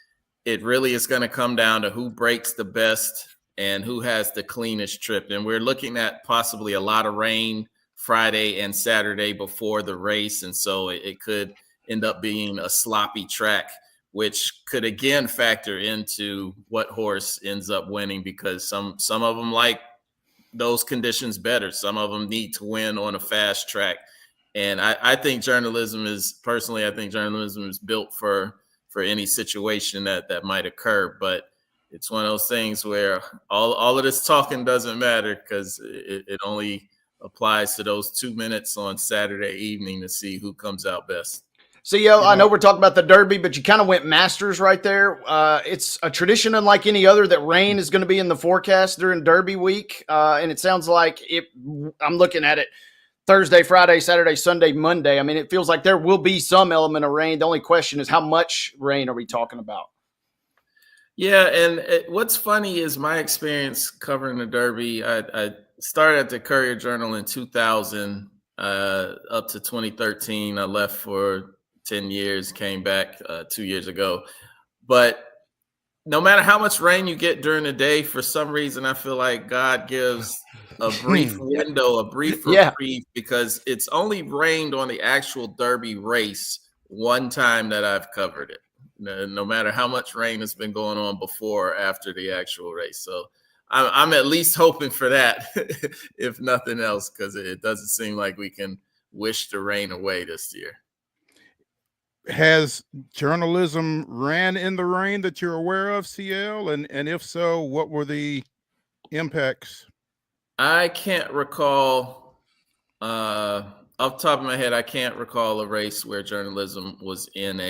it really is going to come down to who breaks the best and who has the cleanest trip. And we're looking at possibly a lot of rain Friday and Saturday before the race. And so it could end up being a sloppy track, which could again factor into what horse ends up winning, because some of them like those conditions better. Some of them need to win on a fast track. And I think journalism is built for any situation that might occur. But it's one of those things where all of this talking doesn't matter, because it only applies to those 2 minutes on Saturday evening to see who comes out best. So, I know we're talking about the Derby, but you kind of went Masters right there. It's a tradition unlike any other that rain is going to be in the forecast during Derby week. And it sounds like I'm looking at it Thursday, Friday, Saturday, Sunday, Monday. I mean, it feels like there will be some element of rain. The only question is how much rain are we talking about? Yeah, and what's funny is my experience covering the Derby. I started at the Courier-Journal in 2000 up to 2013. I left for 10 years, came back 2 years ago. But no matter how much rain you get during the day, for some reason, I feel like God gives a brief window, a brief reprieve, because it's only rained on the actual Derby race one time that I've covered it. No matter how much rain has been going on before or after the actual race. So I'm at least hoping for that, if nothing else, because it doesn't seem like we can wish the rain away this year. Has journalism ran in the rain that you're aware of, CL? And if so, what were the impacts? I can't recall, off the top of my head, I can't recall a race where journalism was in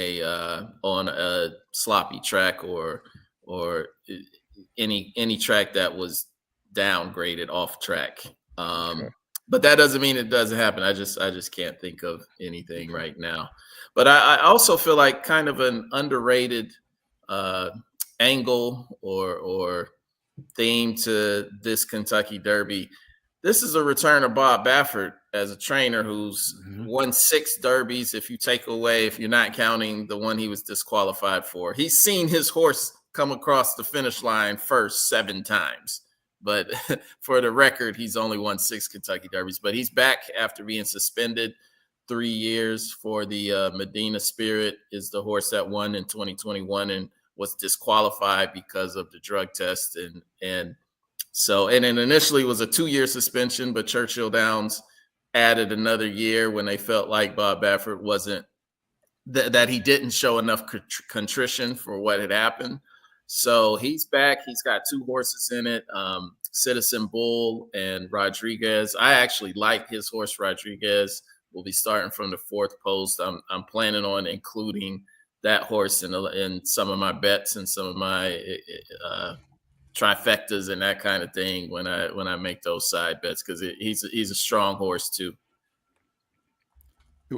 on a sloppy track or any track that was downgraded off track. But that doesn't mean it doesn't happen. I just can't think of anything right now. But I also feel like kind of an underrated angle or theme to this Kentucky Derby. This is a return of Bob Baffert as a trainer who's won 6 derbies. If you're not counting the one he was disqualified for, he's seen his horse come across the finish line first 7 times. But for the record, he's only won 6 Kentucky Derbies. But he's back after being suspended 3 years for the Medina Spirit, is the horse that won in 2021 and was disqualified because of the drug test. And it initially was a 2-year suspension, but Churchill Downs added another year when they felt like Bob Baffert wasn't that he didn't show enough contrition for what had happened. So he's back. He's got 2 horses in it, Citizen Bull and Rodriguez. I actually like his horse, Rodriguez. We'll be starting from the 4th post. I'm planning on including that horse in some of my bets and some of my trifectas and that kind of thing when I make those side bets, because he's a strong horse too.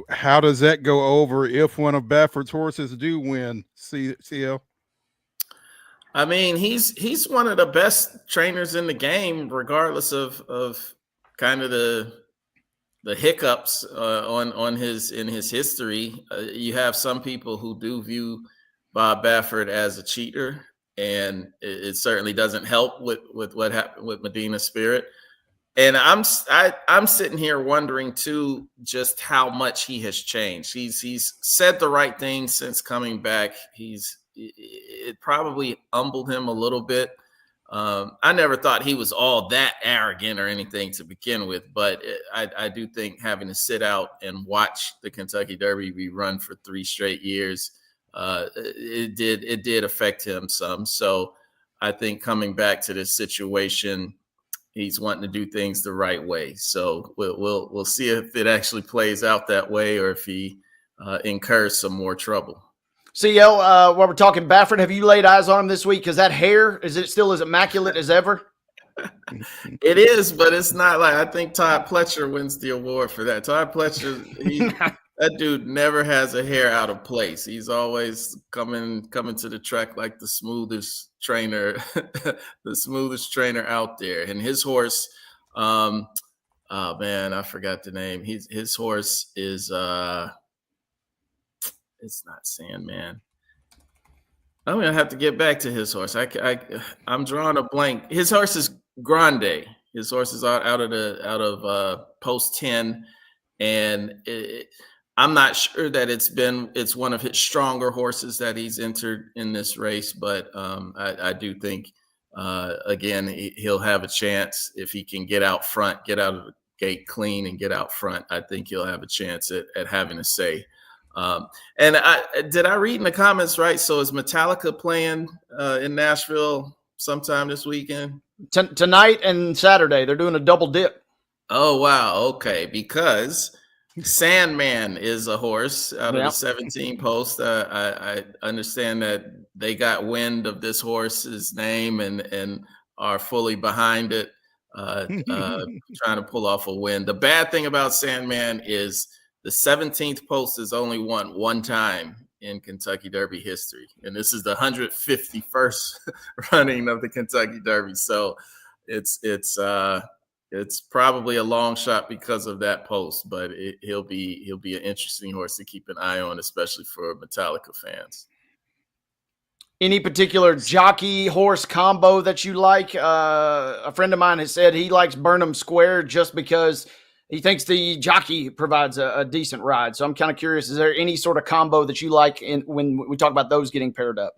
How does that go over if one of Baffert's horses do win, CL? I mean, he's one of the best trainers in the game, regardless of kind of the hiccups in his history. You have some people who do view Bob Baffert as a cheater, and it certainly doesn't help with what happened with Medina Spirit. And I'm sitting here wondering too, just how much he has changed. He's said the right things since coming back. It probably humbled him a little bit. I never thought he was all that arrogant or anything to begin with, but I do think having to sit out and watch the Kentucky Derby be run for 3 straight years, it did affect him some. So I think coming back to this situation, he's wanting to do things the right way. So we'll see if it actually plays out that way or if he incurs some more trouble. CL, while we're talking Baffert, have you laid eyes on him this week? Because that hair, is it still as immaculate as ever? It is, but it's not like, I think Todd Pletcher wins the award for that. Todd Pletcher, that dude never has a hair out of place. He's always coming to the track like the smoothest trainer, the smoothest trainer out there. And his horse, oh man, I forgot the name. His horse is it's not Sandman. I'm gonna have to get back to his horse. I'm drawing a blank. His horse is Grande. His horse is out of post 10, and I'm not sure that it's one of his stronger horses that he's entered in this race, but I do think again he'll have a chance if he can get out front, get out of the gate clean, and get out front. I think he'll have a chance at having a say. And did I read in the comments right? So is Metallica playing in Nashville sometime this weekend? Tonight and Saturday, they're doing a double dip. Oh wow, okay. Because Sandman is a horse out of the 17 post. I understand that they got wind of this horse's name and are fully behind it, trying to pull off a win. The bad thing about Sandman is the 17th post has only won one time in Kentucky Derby history, and this is the 151st running of the Kentucky Derby. So it's probably a long shot because of that post, but he'll be an interesting horse to keep an eye on, especially for Metallica fans. Any particular jockey horse combo that you like? A friend of mine has said he likes Burnham Square just because he thinks the jockey provides a decent ride. So I'm kind of curious, is there any sort of combo that you like when we talk about those getting paired up?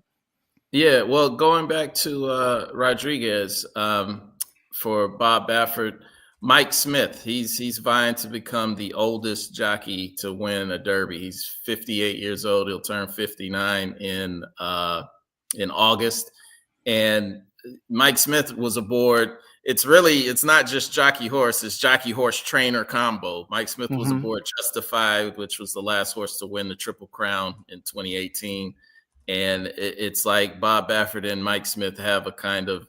Yeah, well, going back to Rodriguez for Bob Baffert, Mike Smith, he's vying to become the oldest jockey to win a Derby. He's 58 years old. He'll turn 59 in August. And Mike Smith was aboard. It's not just jockey horse, it's jockey horse trainer combo. Mike Smith was aboard Justified, which was the last horse to win the Triple Crown in 2018. And it's like Bob Baffert and Mike Smith have a kind of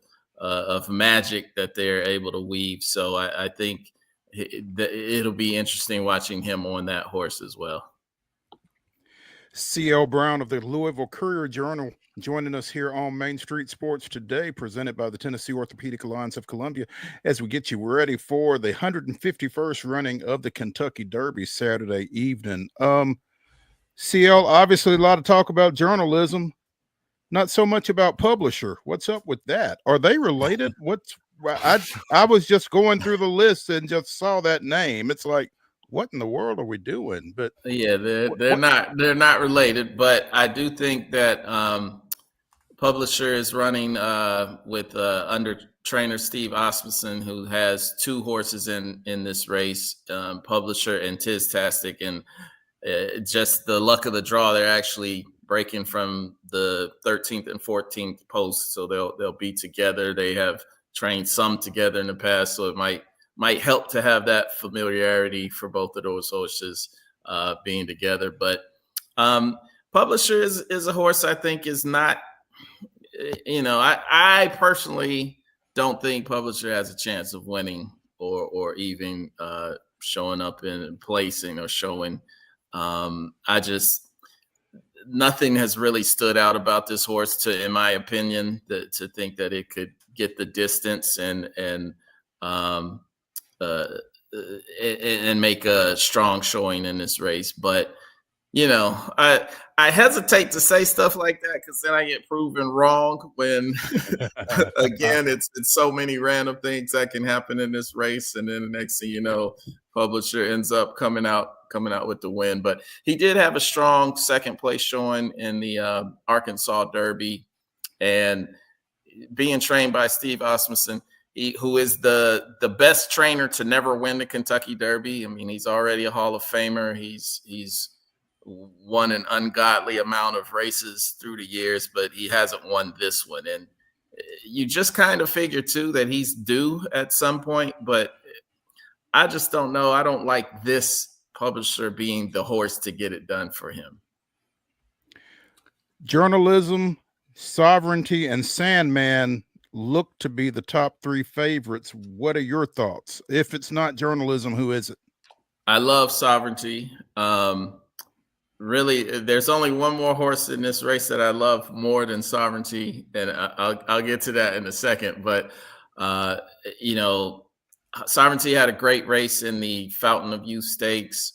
magic that they're able to weave. So I think it'll be interesting watching him on that horse as well. CL Brown of the Louisville Courier-Journal joining us here on Main Street Sports today, presented by the Tennessee Orthopedic Alliance of Columbia, as we get you ready for the 151st running of the Kentucky Derby Saturday evening. CL, obviously a lot of talk about journalism, not so much about publisher. What's up with that? Are they related? I was just going through the list and just saw that name. It's like, what in the world are we doing? But yeah, they're not related, but I do think that publisher is running with under trainer Steve Osmondson, who has 2 horses in this race, publisher and Tiz-Tastic, and just the luck of the draw, they're actually breaking from the 13th and 14th posts, so they'll be together. They have trained some together in the past, so it might help to have that familiarity for both of those horses being together. But publisher is a horse I think is not, I personally don't think publisher has a chance of winning or even showing up in placing or showing. Nothing has really stood out about this horse in my opinion, to think that it could get the distance and make a strong showing in this race. But you know, I hesitate to say stuff like that because then I get proven wrong when again it's so many random things that can happen in this race, and then the next thing you know, publisher ends up coming out with the win. But he did have a strong second place showing in the Arkansas Derby, and being trained by Steve Osmondson, who is the best trainer to never win the Kentucky Derby. I mean, he's already a Hall of Famer. He's won an ungodly amount of races through the years, but he hasn't won this one. And you just kind of figure too that he's due at some point, but I just don't know. I don't like this publisher being the horse to get it done for him. Journalism, Sovereignty, and Sandman look to be the top 3 favorites. What are your thoughts? If it's not Journalism, who is it? I love Sovereignty. Really, there's only one more horse in this race that I love more than Sovereignty, and I'll get to that in a second. But you know, Sovereignty had a great race in the Fountain of Youth Stakes,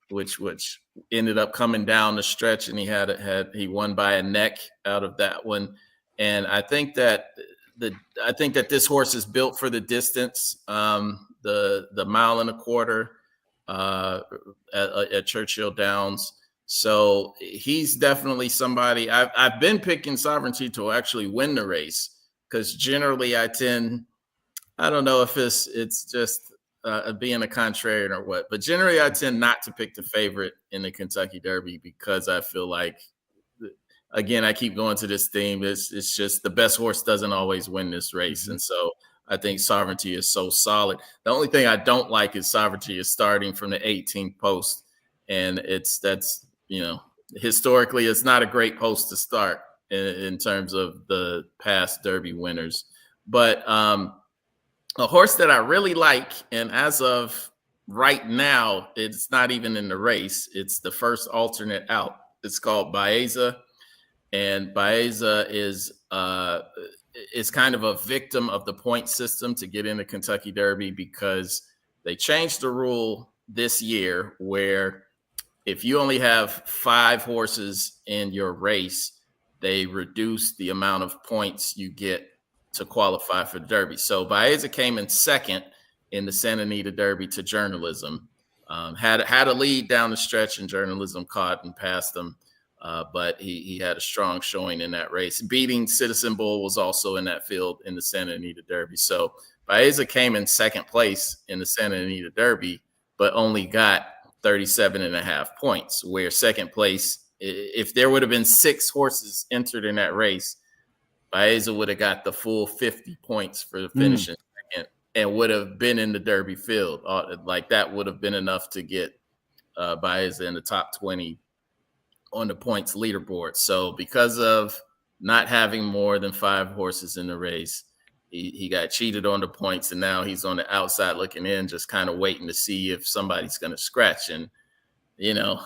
which ended up coming down the stretch, and he won by a neck out of that one. And I think that this horse is built for the distance, the mile and a quarter. At Churchill Downs. So he's definitely somebody I've been picking Sovereignty to actually win the race, because generally I don't know if it's just being a contrarian or what, but generally I tend not to pick the favorite in the Kentucky Derby, because I feel like, again, I keep going to this theme. It's just the best horse doesn't always win this race. Mm-hmm. And so I think Sovereignty is so solid. The only thing I don't like is Sovereignty is starting from the 18th post. And that's, you know, historically, it's not a great post to start in terms of the past Derby winners. But a horse that I really like, and as of right now, it's not even in the race. It's the first alternate out. It's called Baeza. And Baeza is kind of a victim of the point system to get in the Kentucky Derby, because they changed the rule this year where if you only have 5 horses in your race, they reduce the amount of points you get to qualify for the Derby. So Baeza came in second in the Santa Anita Derby to Journalism. Had a lead down the stretch, and Journalism caught and passed him. But he had a strong showing in that race. Beating Citizen Bull was also in that field in the Santa Anita Derby. So Baeza came in second place in the Santa Anita Derby, but only got 37.5 points, where second place, if there would have been 6 horses entered in that race, Baeza would have got the full 50 points for the finishing second and would have been in the Derby field. Like that would have been enough to get Baeza in the top 20 on the points leaderboard. So because of not having more than 5 horses in the race, he got cheated on the points, and now he's on the outside looking in, just kind of waiting to see if somebody's going to scratch. And, you know,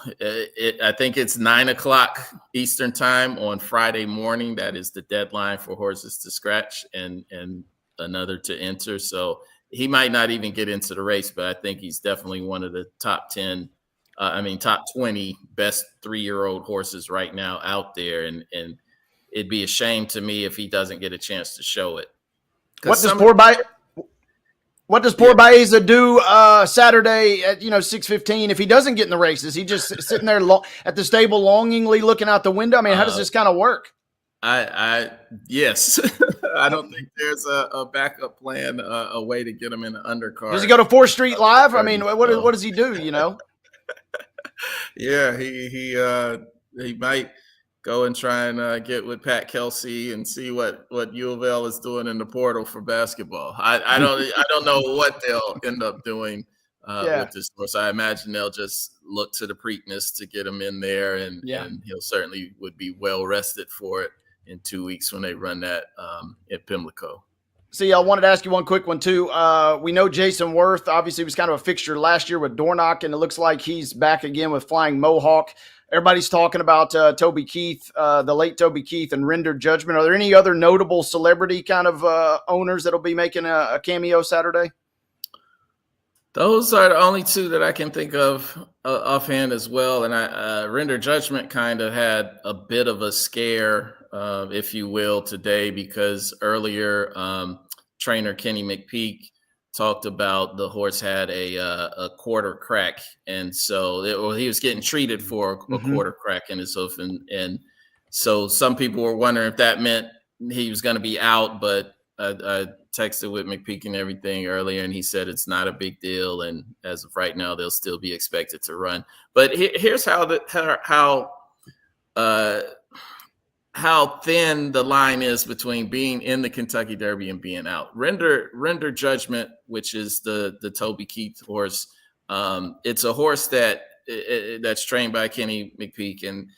I think it's 9:00 Eastern time on Friday morning. That is the deadline for horses to scratch and another to enter. So he might not even get into the race, but I think he's definitely one of the top 20 best 3-year-old horses right now out there. And it'd be a shame to me if he doesn't get a chance to show it. What does poor Baeza do Saturday at 6:15 if he doesn't get in the race? Is he just sitting there at the stable longingly looking out the window? I mean, how does this kind of work? Yes. I don't think there's a backup plan, a way to get him in the undercard. Does he go to 4th Street Live? I mean, what does he do? Yeah, he might go and try and get with Pat Kelsey and see what U of L is doing in the portal for basketball. I don't know what they'll end up doing with this horse. I imagine they'll just look to the Preakness to get him in there, and he'll certainly would be well rested for it in 2 weeks when they run that at Pimlico. See, I wanted to ask you one quick one too. We know Jason Worth obviously was kind of a fixture last year with Dornoch, and it looks like he's back again with Flying Mohawk. Everybody's talking about Toby Keith, the late Toby Keith, and Rendered Judgment. Are there any other notable celebrity kind of owners that'll be making a cameo Saturday? Those are the only two that I can think of offhand as well. And Render Judgment kind of had a bit of a scare, if you will, today, because earlier trainer Kenny McPeak talked about the horse had a quarter crack. And so he was getting treated for a quarter crack in his hoof. And so some people were wondering if that meant he was going to be out, but I texted with McPeak and everything earlier, and he said it's not a big deal, and as of right now, they'll still be expected to run. But here's how thin the line is between being in the Kentucky Derby and being out. Render Judgment, which is the Toby Keith horse, it's a horse that's trained by Kenny McPeak, and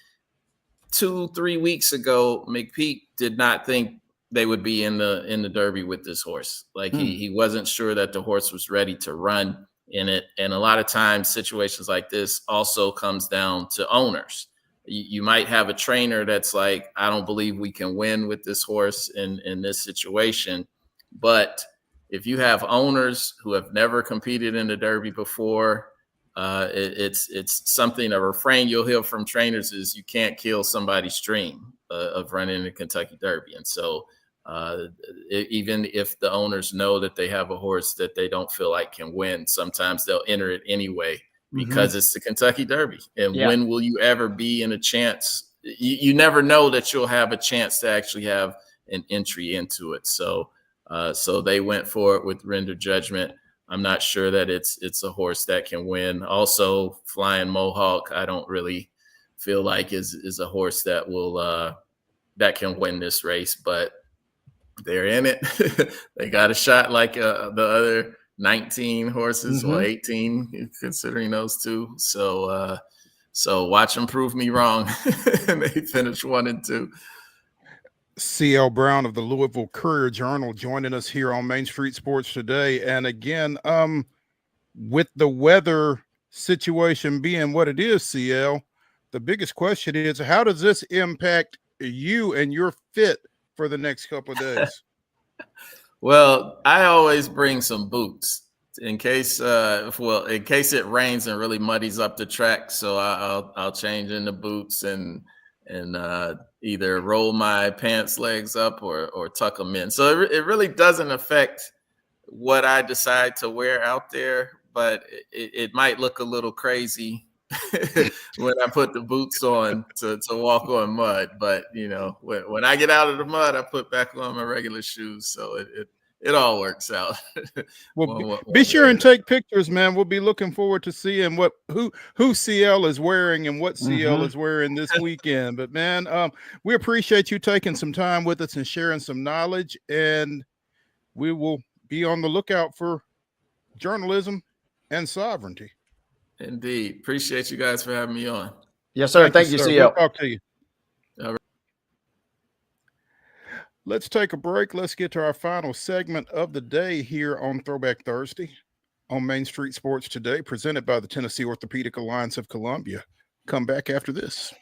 2-3 weeks ago, McPeak did not think they would be in the Derby with this horse. Like he wasn't sure that the horse was ready to run in it. And a lot of times situations like this also comes down to owners. You might have a trainer that's like, I don't believe we can win with this horse in this situation. But if you have owners who have never competed in the Derby before, it's something, a refrain you'll hear from trainers is you can't kill somebody's dream of running the Kentucky Derby. And so even if the owners know that they have a horse that they don't feel like can win, sometimes they'll enter it anyway because it's the Kentucky Derby. And when will you ever be in a chance? You never know that you'll have a chance to actually have an entry into it. So they went for it with Render Judgment. I'm not sure that it's a horse that can win. Also, Flying Mohawk, I don't really feel like is a horse that will that can win this race, but they're in it. They got a shot like the other 19 horses or 18, considering those two. So watch them prove me wrong. And they finished 1 and 2. CL Brown of the Louisville Courier-Journal joining us here on Main Street Sports today. And again, with the weather situation being what it is, CL, the biggest question is, how does this impact you and your fit for the next couple of days? Well, I always bring some boots in case it rains and really muddies up the track. So I'll change into boots and either roll my pants legs up or tuck them in. So it really doesn't affect what I decide to wear out there, but it might look a little crazy when I put the boots on to walk on mud. But when I get out of the mud, I put back on my regular shoes. So it all works out. Well, be sure and take pictures, man. We'll be looking forward to seeing who CL is wearing and what CL is wearing this weekend. But man, we appreciate you taking some time with us and sharing some knowledge, and we will be on the lookout for journalism and sovereignty. Indeed. Appreciate you guys for having me on. Yes, sir. Thank you, sir. CL. We'll talk to you. All right. Let's take a break. Let's get to our final segment of the day here on Throwback Thursday on Main Street Sports Today, presented by the Tennessee Orthopedic Alliance of Columbia. Come back after this.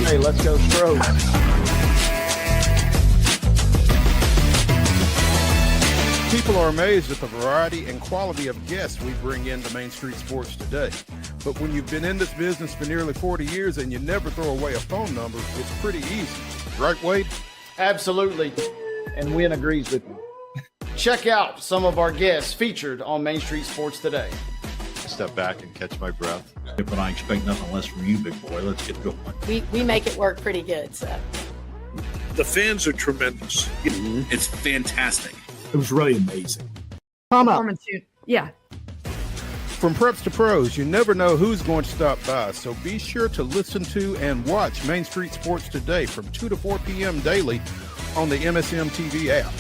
Hey, let's go Stro. People are amazed at the variety and quality of guests we bring into Main Street Sports Today. But when you've been in this business for nearly 40 years and you never throw away a phone number, it's pretty easy. Right, Wade? Absolutely. And Wynn agrees with me. Check out some of our guests featured on Main Street Sports Today. Step back and catch my breath. But I expect nothing less from you, big boy. Let's get going. We make it work pretty good. So the fans are tremendous. It's fantastic. It was really amazing. Performance, yeah. From preps to pros, you never know who's going to stop by, so be sure to listen to and watch Main Street Sports Today from 2 to 4 p.m. daily on the MSM TV app.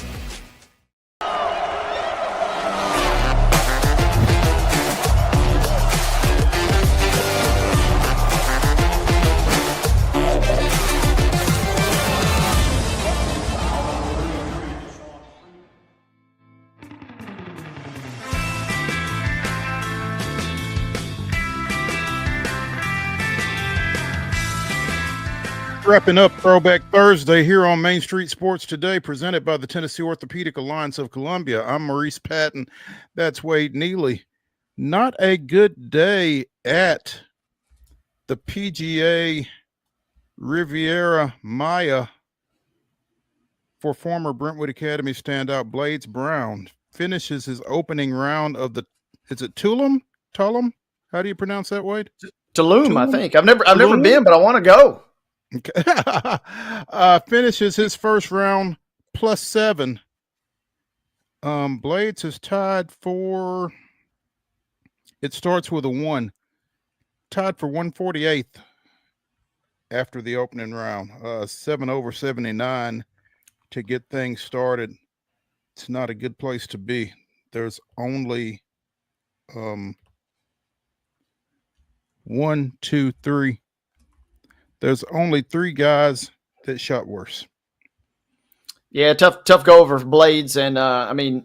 Wrapping up Throwback Thursday here on Main Street Sports Today, presented by the Tennessee Orthopedic Alliance of Columbia. I'm Maurice Patton. That's Wade Neely. Not a good day at the PGA Riviera Maya for former Brentwood Academy standout Blades Brown. Finishes his opening round of the, is it Tulum? Tulum? How do you pronounce that, Wade? Tulum, I think. I've never been, but I want to go. Okay. Finishes his first round +7. Blades is tied for, it starts with a 1, tied for 148th after the opening round. 7 over 79 to get things started. It's not a good place to be. There's only 1, 2, 3. There's only 3 guys that shot worse. Yeah, tough go over for Blades. And I mean,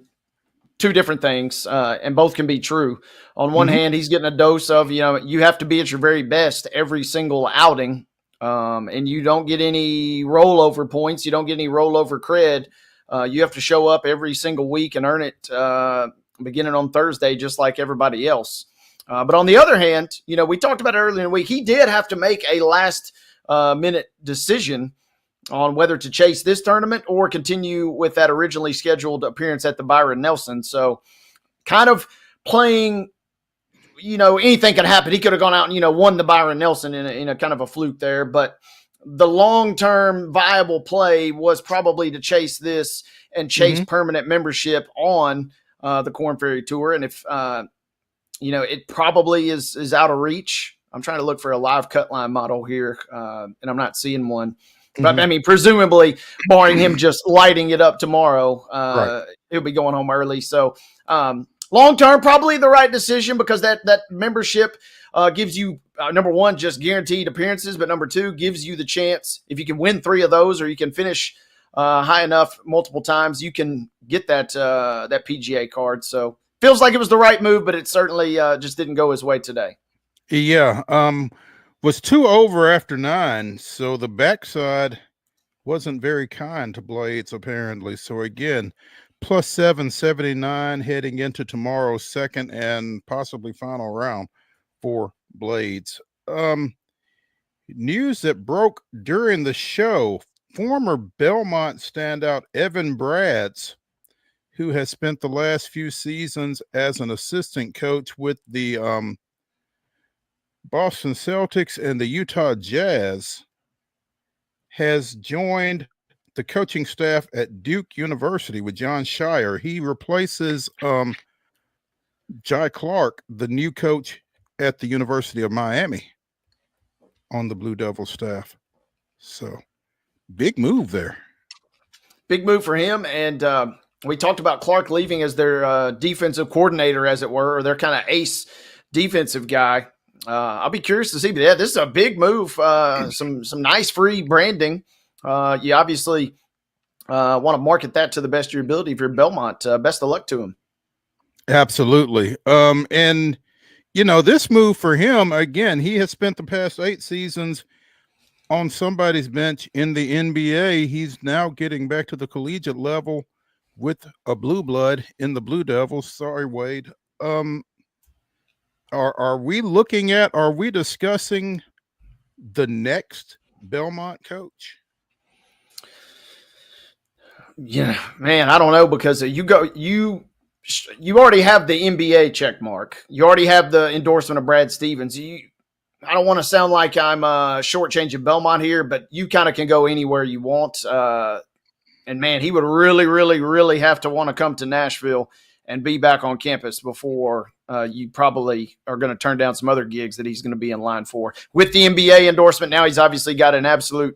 2 different things, and both can be true. On one hand, he's getting a dose of, you have to be at your very best every single outing, and you don't get any rollover points. You don't get any rollover cred. You have to show up every single week and earn it beginning on Thursday, just like everybody else. But on the other hand, we talked about it earlier in the week. He did have to make a last minute decision on whether to chase this tournament or continue with that originally scheduled appearance at the Byron Nelson. So kind of playing, anything could happen. He could have gone out and, won the Byron Nelson in a kind of a fluke there. But the long-term viable play was probably to chase this and chase permanent membership on the Korn Ferry Tour. And if, it probably is out of reach. I'm trying to look for a live cut line model here, and I'm not seeing one. But I mean, presumably, barring him just lighting it up tomorrow, he'll be going home early. So long term, probably the right decision, because that membership gives you, number one, just guaranteed appearances, but number 2, gives you the chance, if you can win 3 of those or you can finish high enough multiple times, you can get that PGA card. So feels like it was the right move, but it certainly just didn't go his way today. Yeah. Was 2 over after 9, so the backside wasn't very kind to Blades, apparently. So again, +7, 79 heading into tomorrow's second and possibly final round for Blades. News that broke during the show: former Belmont standout Evan Brads, who has spent the last few seasons as an assistant coach with the Boston Celtics and the Utah Jazz, has joined the coaching staff at Duke University with John Shire. He replaces Jai Clark, the new coach at the University of Miami, on the Blue Devil staff. So big move there. Big move for him. And we talked about Clark leaving as their defensive coordinator, as it were, or their kind of ace defensive guy. I'll be curious to see, but yeah, this is a big move. Some nice free branding. You obviously want to market that to the best of your ability if you're Belmont. Best of luck to him. Absolutely. And this move for him, again, he has spent the past 8 seasons on somebody's bench in the NBA. He's now getting back to the collegiate level with a blue blood in the Blue Devils. Sorry, Wade. Are we discussing the next Belmont coach? Yeah, man, I don't know, because you already have the NBA check mark. You already have the endorsement of Brad Stevens. I don't want to sound like I'm shortchanging Belmont here, but you kind of can go anywhere you want. And man, he would really, really, really have to want to come to Nashville and be back on campus before you probably are going to turn down some other gigs that he's going to be in line for. With the NBA endorsement, now he's obviously got an absolute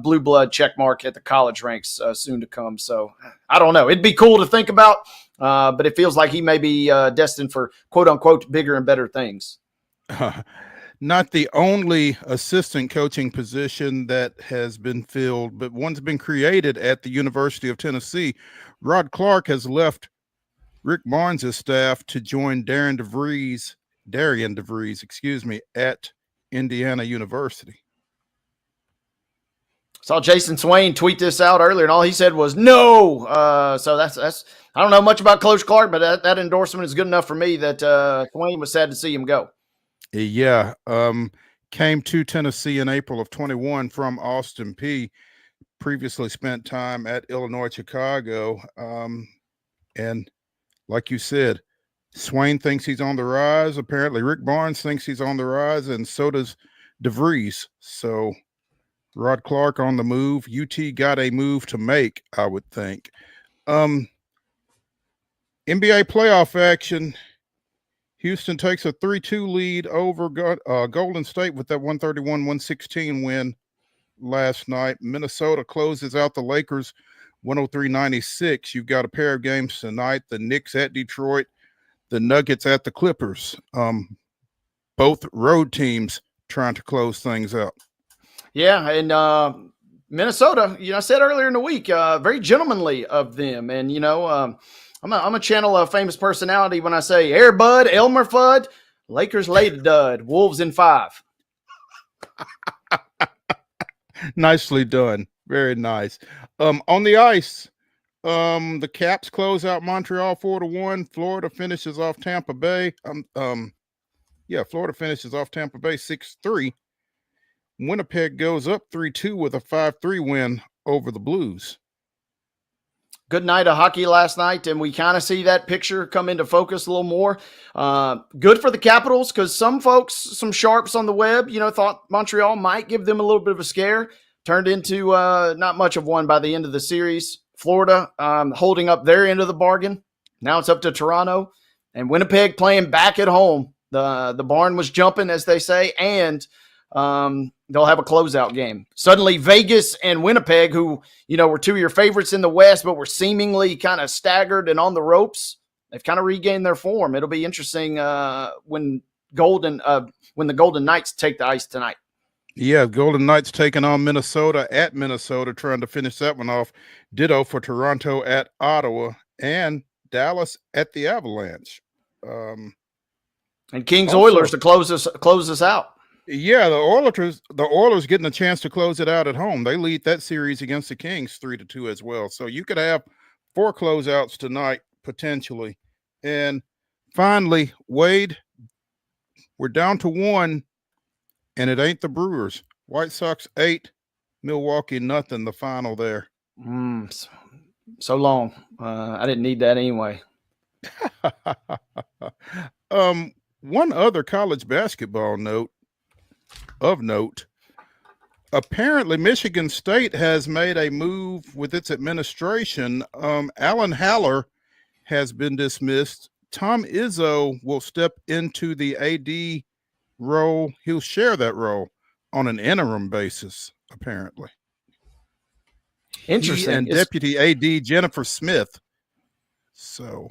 blue blood check mark at the college ranks soon to come. So I don't know. It'd be cool to think about, but it feels like he may be destined for quote-unquote bigger and better things. Not the only assistant coaching position that has been filled, but one's been created at the University of Tennessee. Rod Clark has left Rick Barnes' staff to join Darian DeVries, at Indiana University. Saw Jason Swain tweet this out earlier, and all he said was no. So that's I don't know much about Coach Clark, but that endorsement is good enough for me that Swain was sad to see him go. Yeah. Came to Tennessee in April of 21 from Austin Peay. Previously spent time at Illinois, Chicago. And like you said, Swain thinks he's on the rise. Apparently, Rick Barnes thinks he's on the rise, and so does DeVries. So Rod Clark on the move. UT got a move to make, I would think. NBA playoff action. Houston takes a 3-2 lead over Golden State with that 131-116 win last night. Minnesota closes out the Lakers 103-96. You've got a pair of games tonight. The Knicks at Detroit, the Nuggets at the Clippers. Both road teams trying to close things out. Yeah, and Minnesota, I said earlier in the week, very gentlemanly of them. And, I'm a channel of famous personality when I say Air Bud, Elmer Fudd, Lakers laid a dud, Wolves in 5. Nicely done. Very nice. On the ice, the Caps close out Montreal 4-1. Florida finishes off Tampa Bay. Florida finishes off Tampa Bay 6-3. Winnipeg goes up 3-2 with a 5-3 win over the Blues. Good night of hockey last night, and we kind of see that picture come into focus a little more. Good for the Capitals because some folks, some sharps on the web, thought Montreal might give them a little bit of a scare. Turned into not much of one by the end of the series. Florida holding up their end of the bargain. Now it's up to Toronto. And Winnipeg playing back at home. The barn was jumping, as they say, and they'll have a closeout game. Suddenly Vegas and Winnipeg, who, were two of your favorites in the West, but were seemingly kind of staggered and on the ropes, they've kind of regained their form. It'll be interesting when the Golden Knights take the ice tonight. Yeah, Golden Knights taking on Minnesota at Minnesota, trying to finish that one off. Ditto for Toronto at Ottawa and Dallas at the Avalanche. And Kings Oilers to close us out. Yeah, the Oilers getting a chance to close it out at home. They lead that series against the Kings 3-2 as well. So you could have 4 closeouts tonight potentially. And finally, Wade, we're down to 1, and it ain't the Brewers. White Sox 8, Milwaukee nothing. The final there. So long. I didn't need that anyway. One other college basketball note. Apparently Michigan State has made a move with its administration. Alan Haller has been dismissed. Tom Izzo will step into the AD role. He'll share that role on an interim basis, apparently. Interesting. And Deputy AD Jennifer Smith. So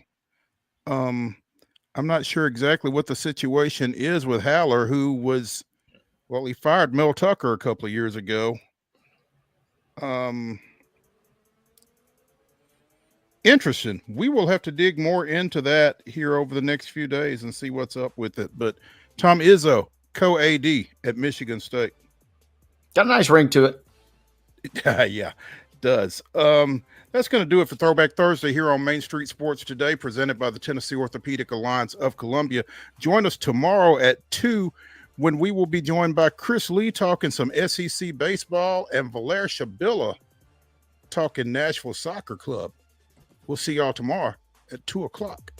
I'm not sure exactly what the situation is with Haller, who was he fired Mel Tucker a couple of years ago. Interesting. We will have to dig more into that here over the next few days and see what's up with it. But Tom Izzo, co-AD at Michigan State. Got a nice ring to it. Yeah, it does. That's going to do it for Throwback Thursday here on Main Street Sports Today, presented by the Tennessee Orthopedic Alliance of Columbia. Join us tomorrow at 2 when we will be joined by Chris Lee talking some SEC baseball and Valer Shabilla talking Nashville Soccer Club. We'll see y'all tomorrow at 2 o'clock.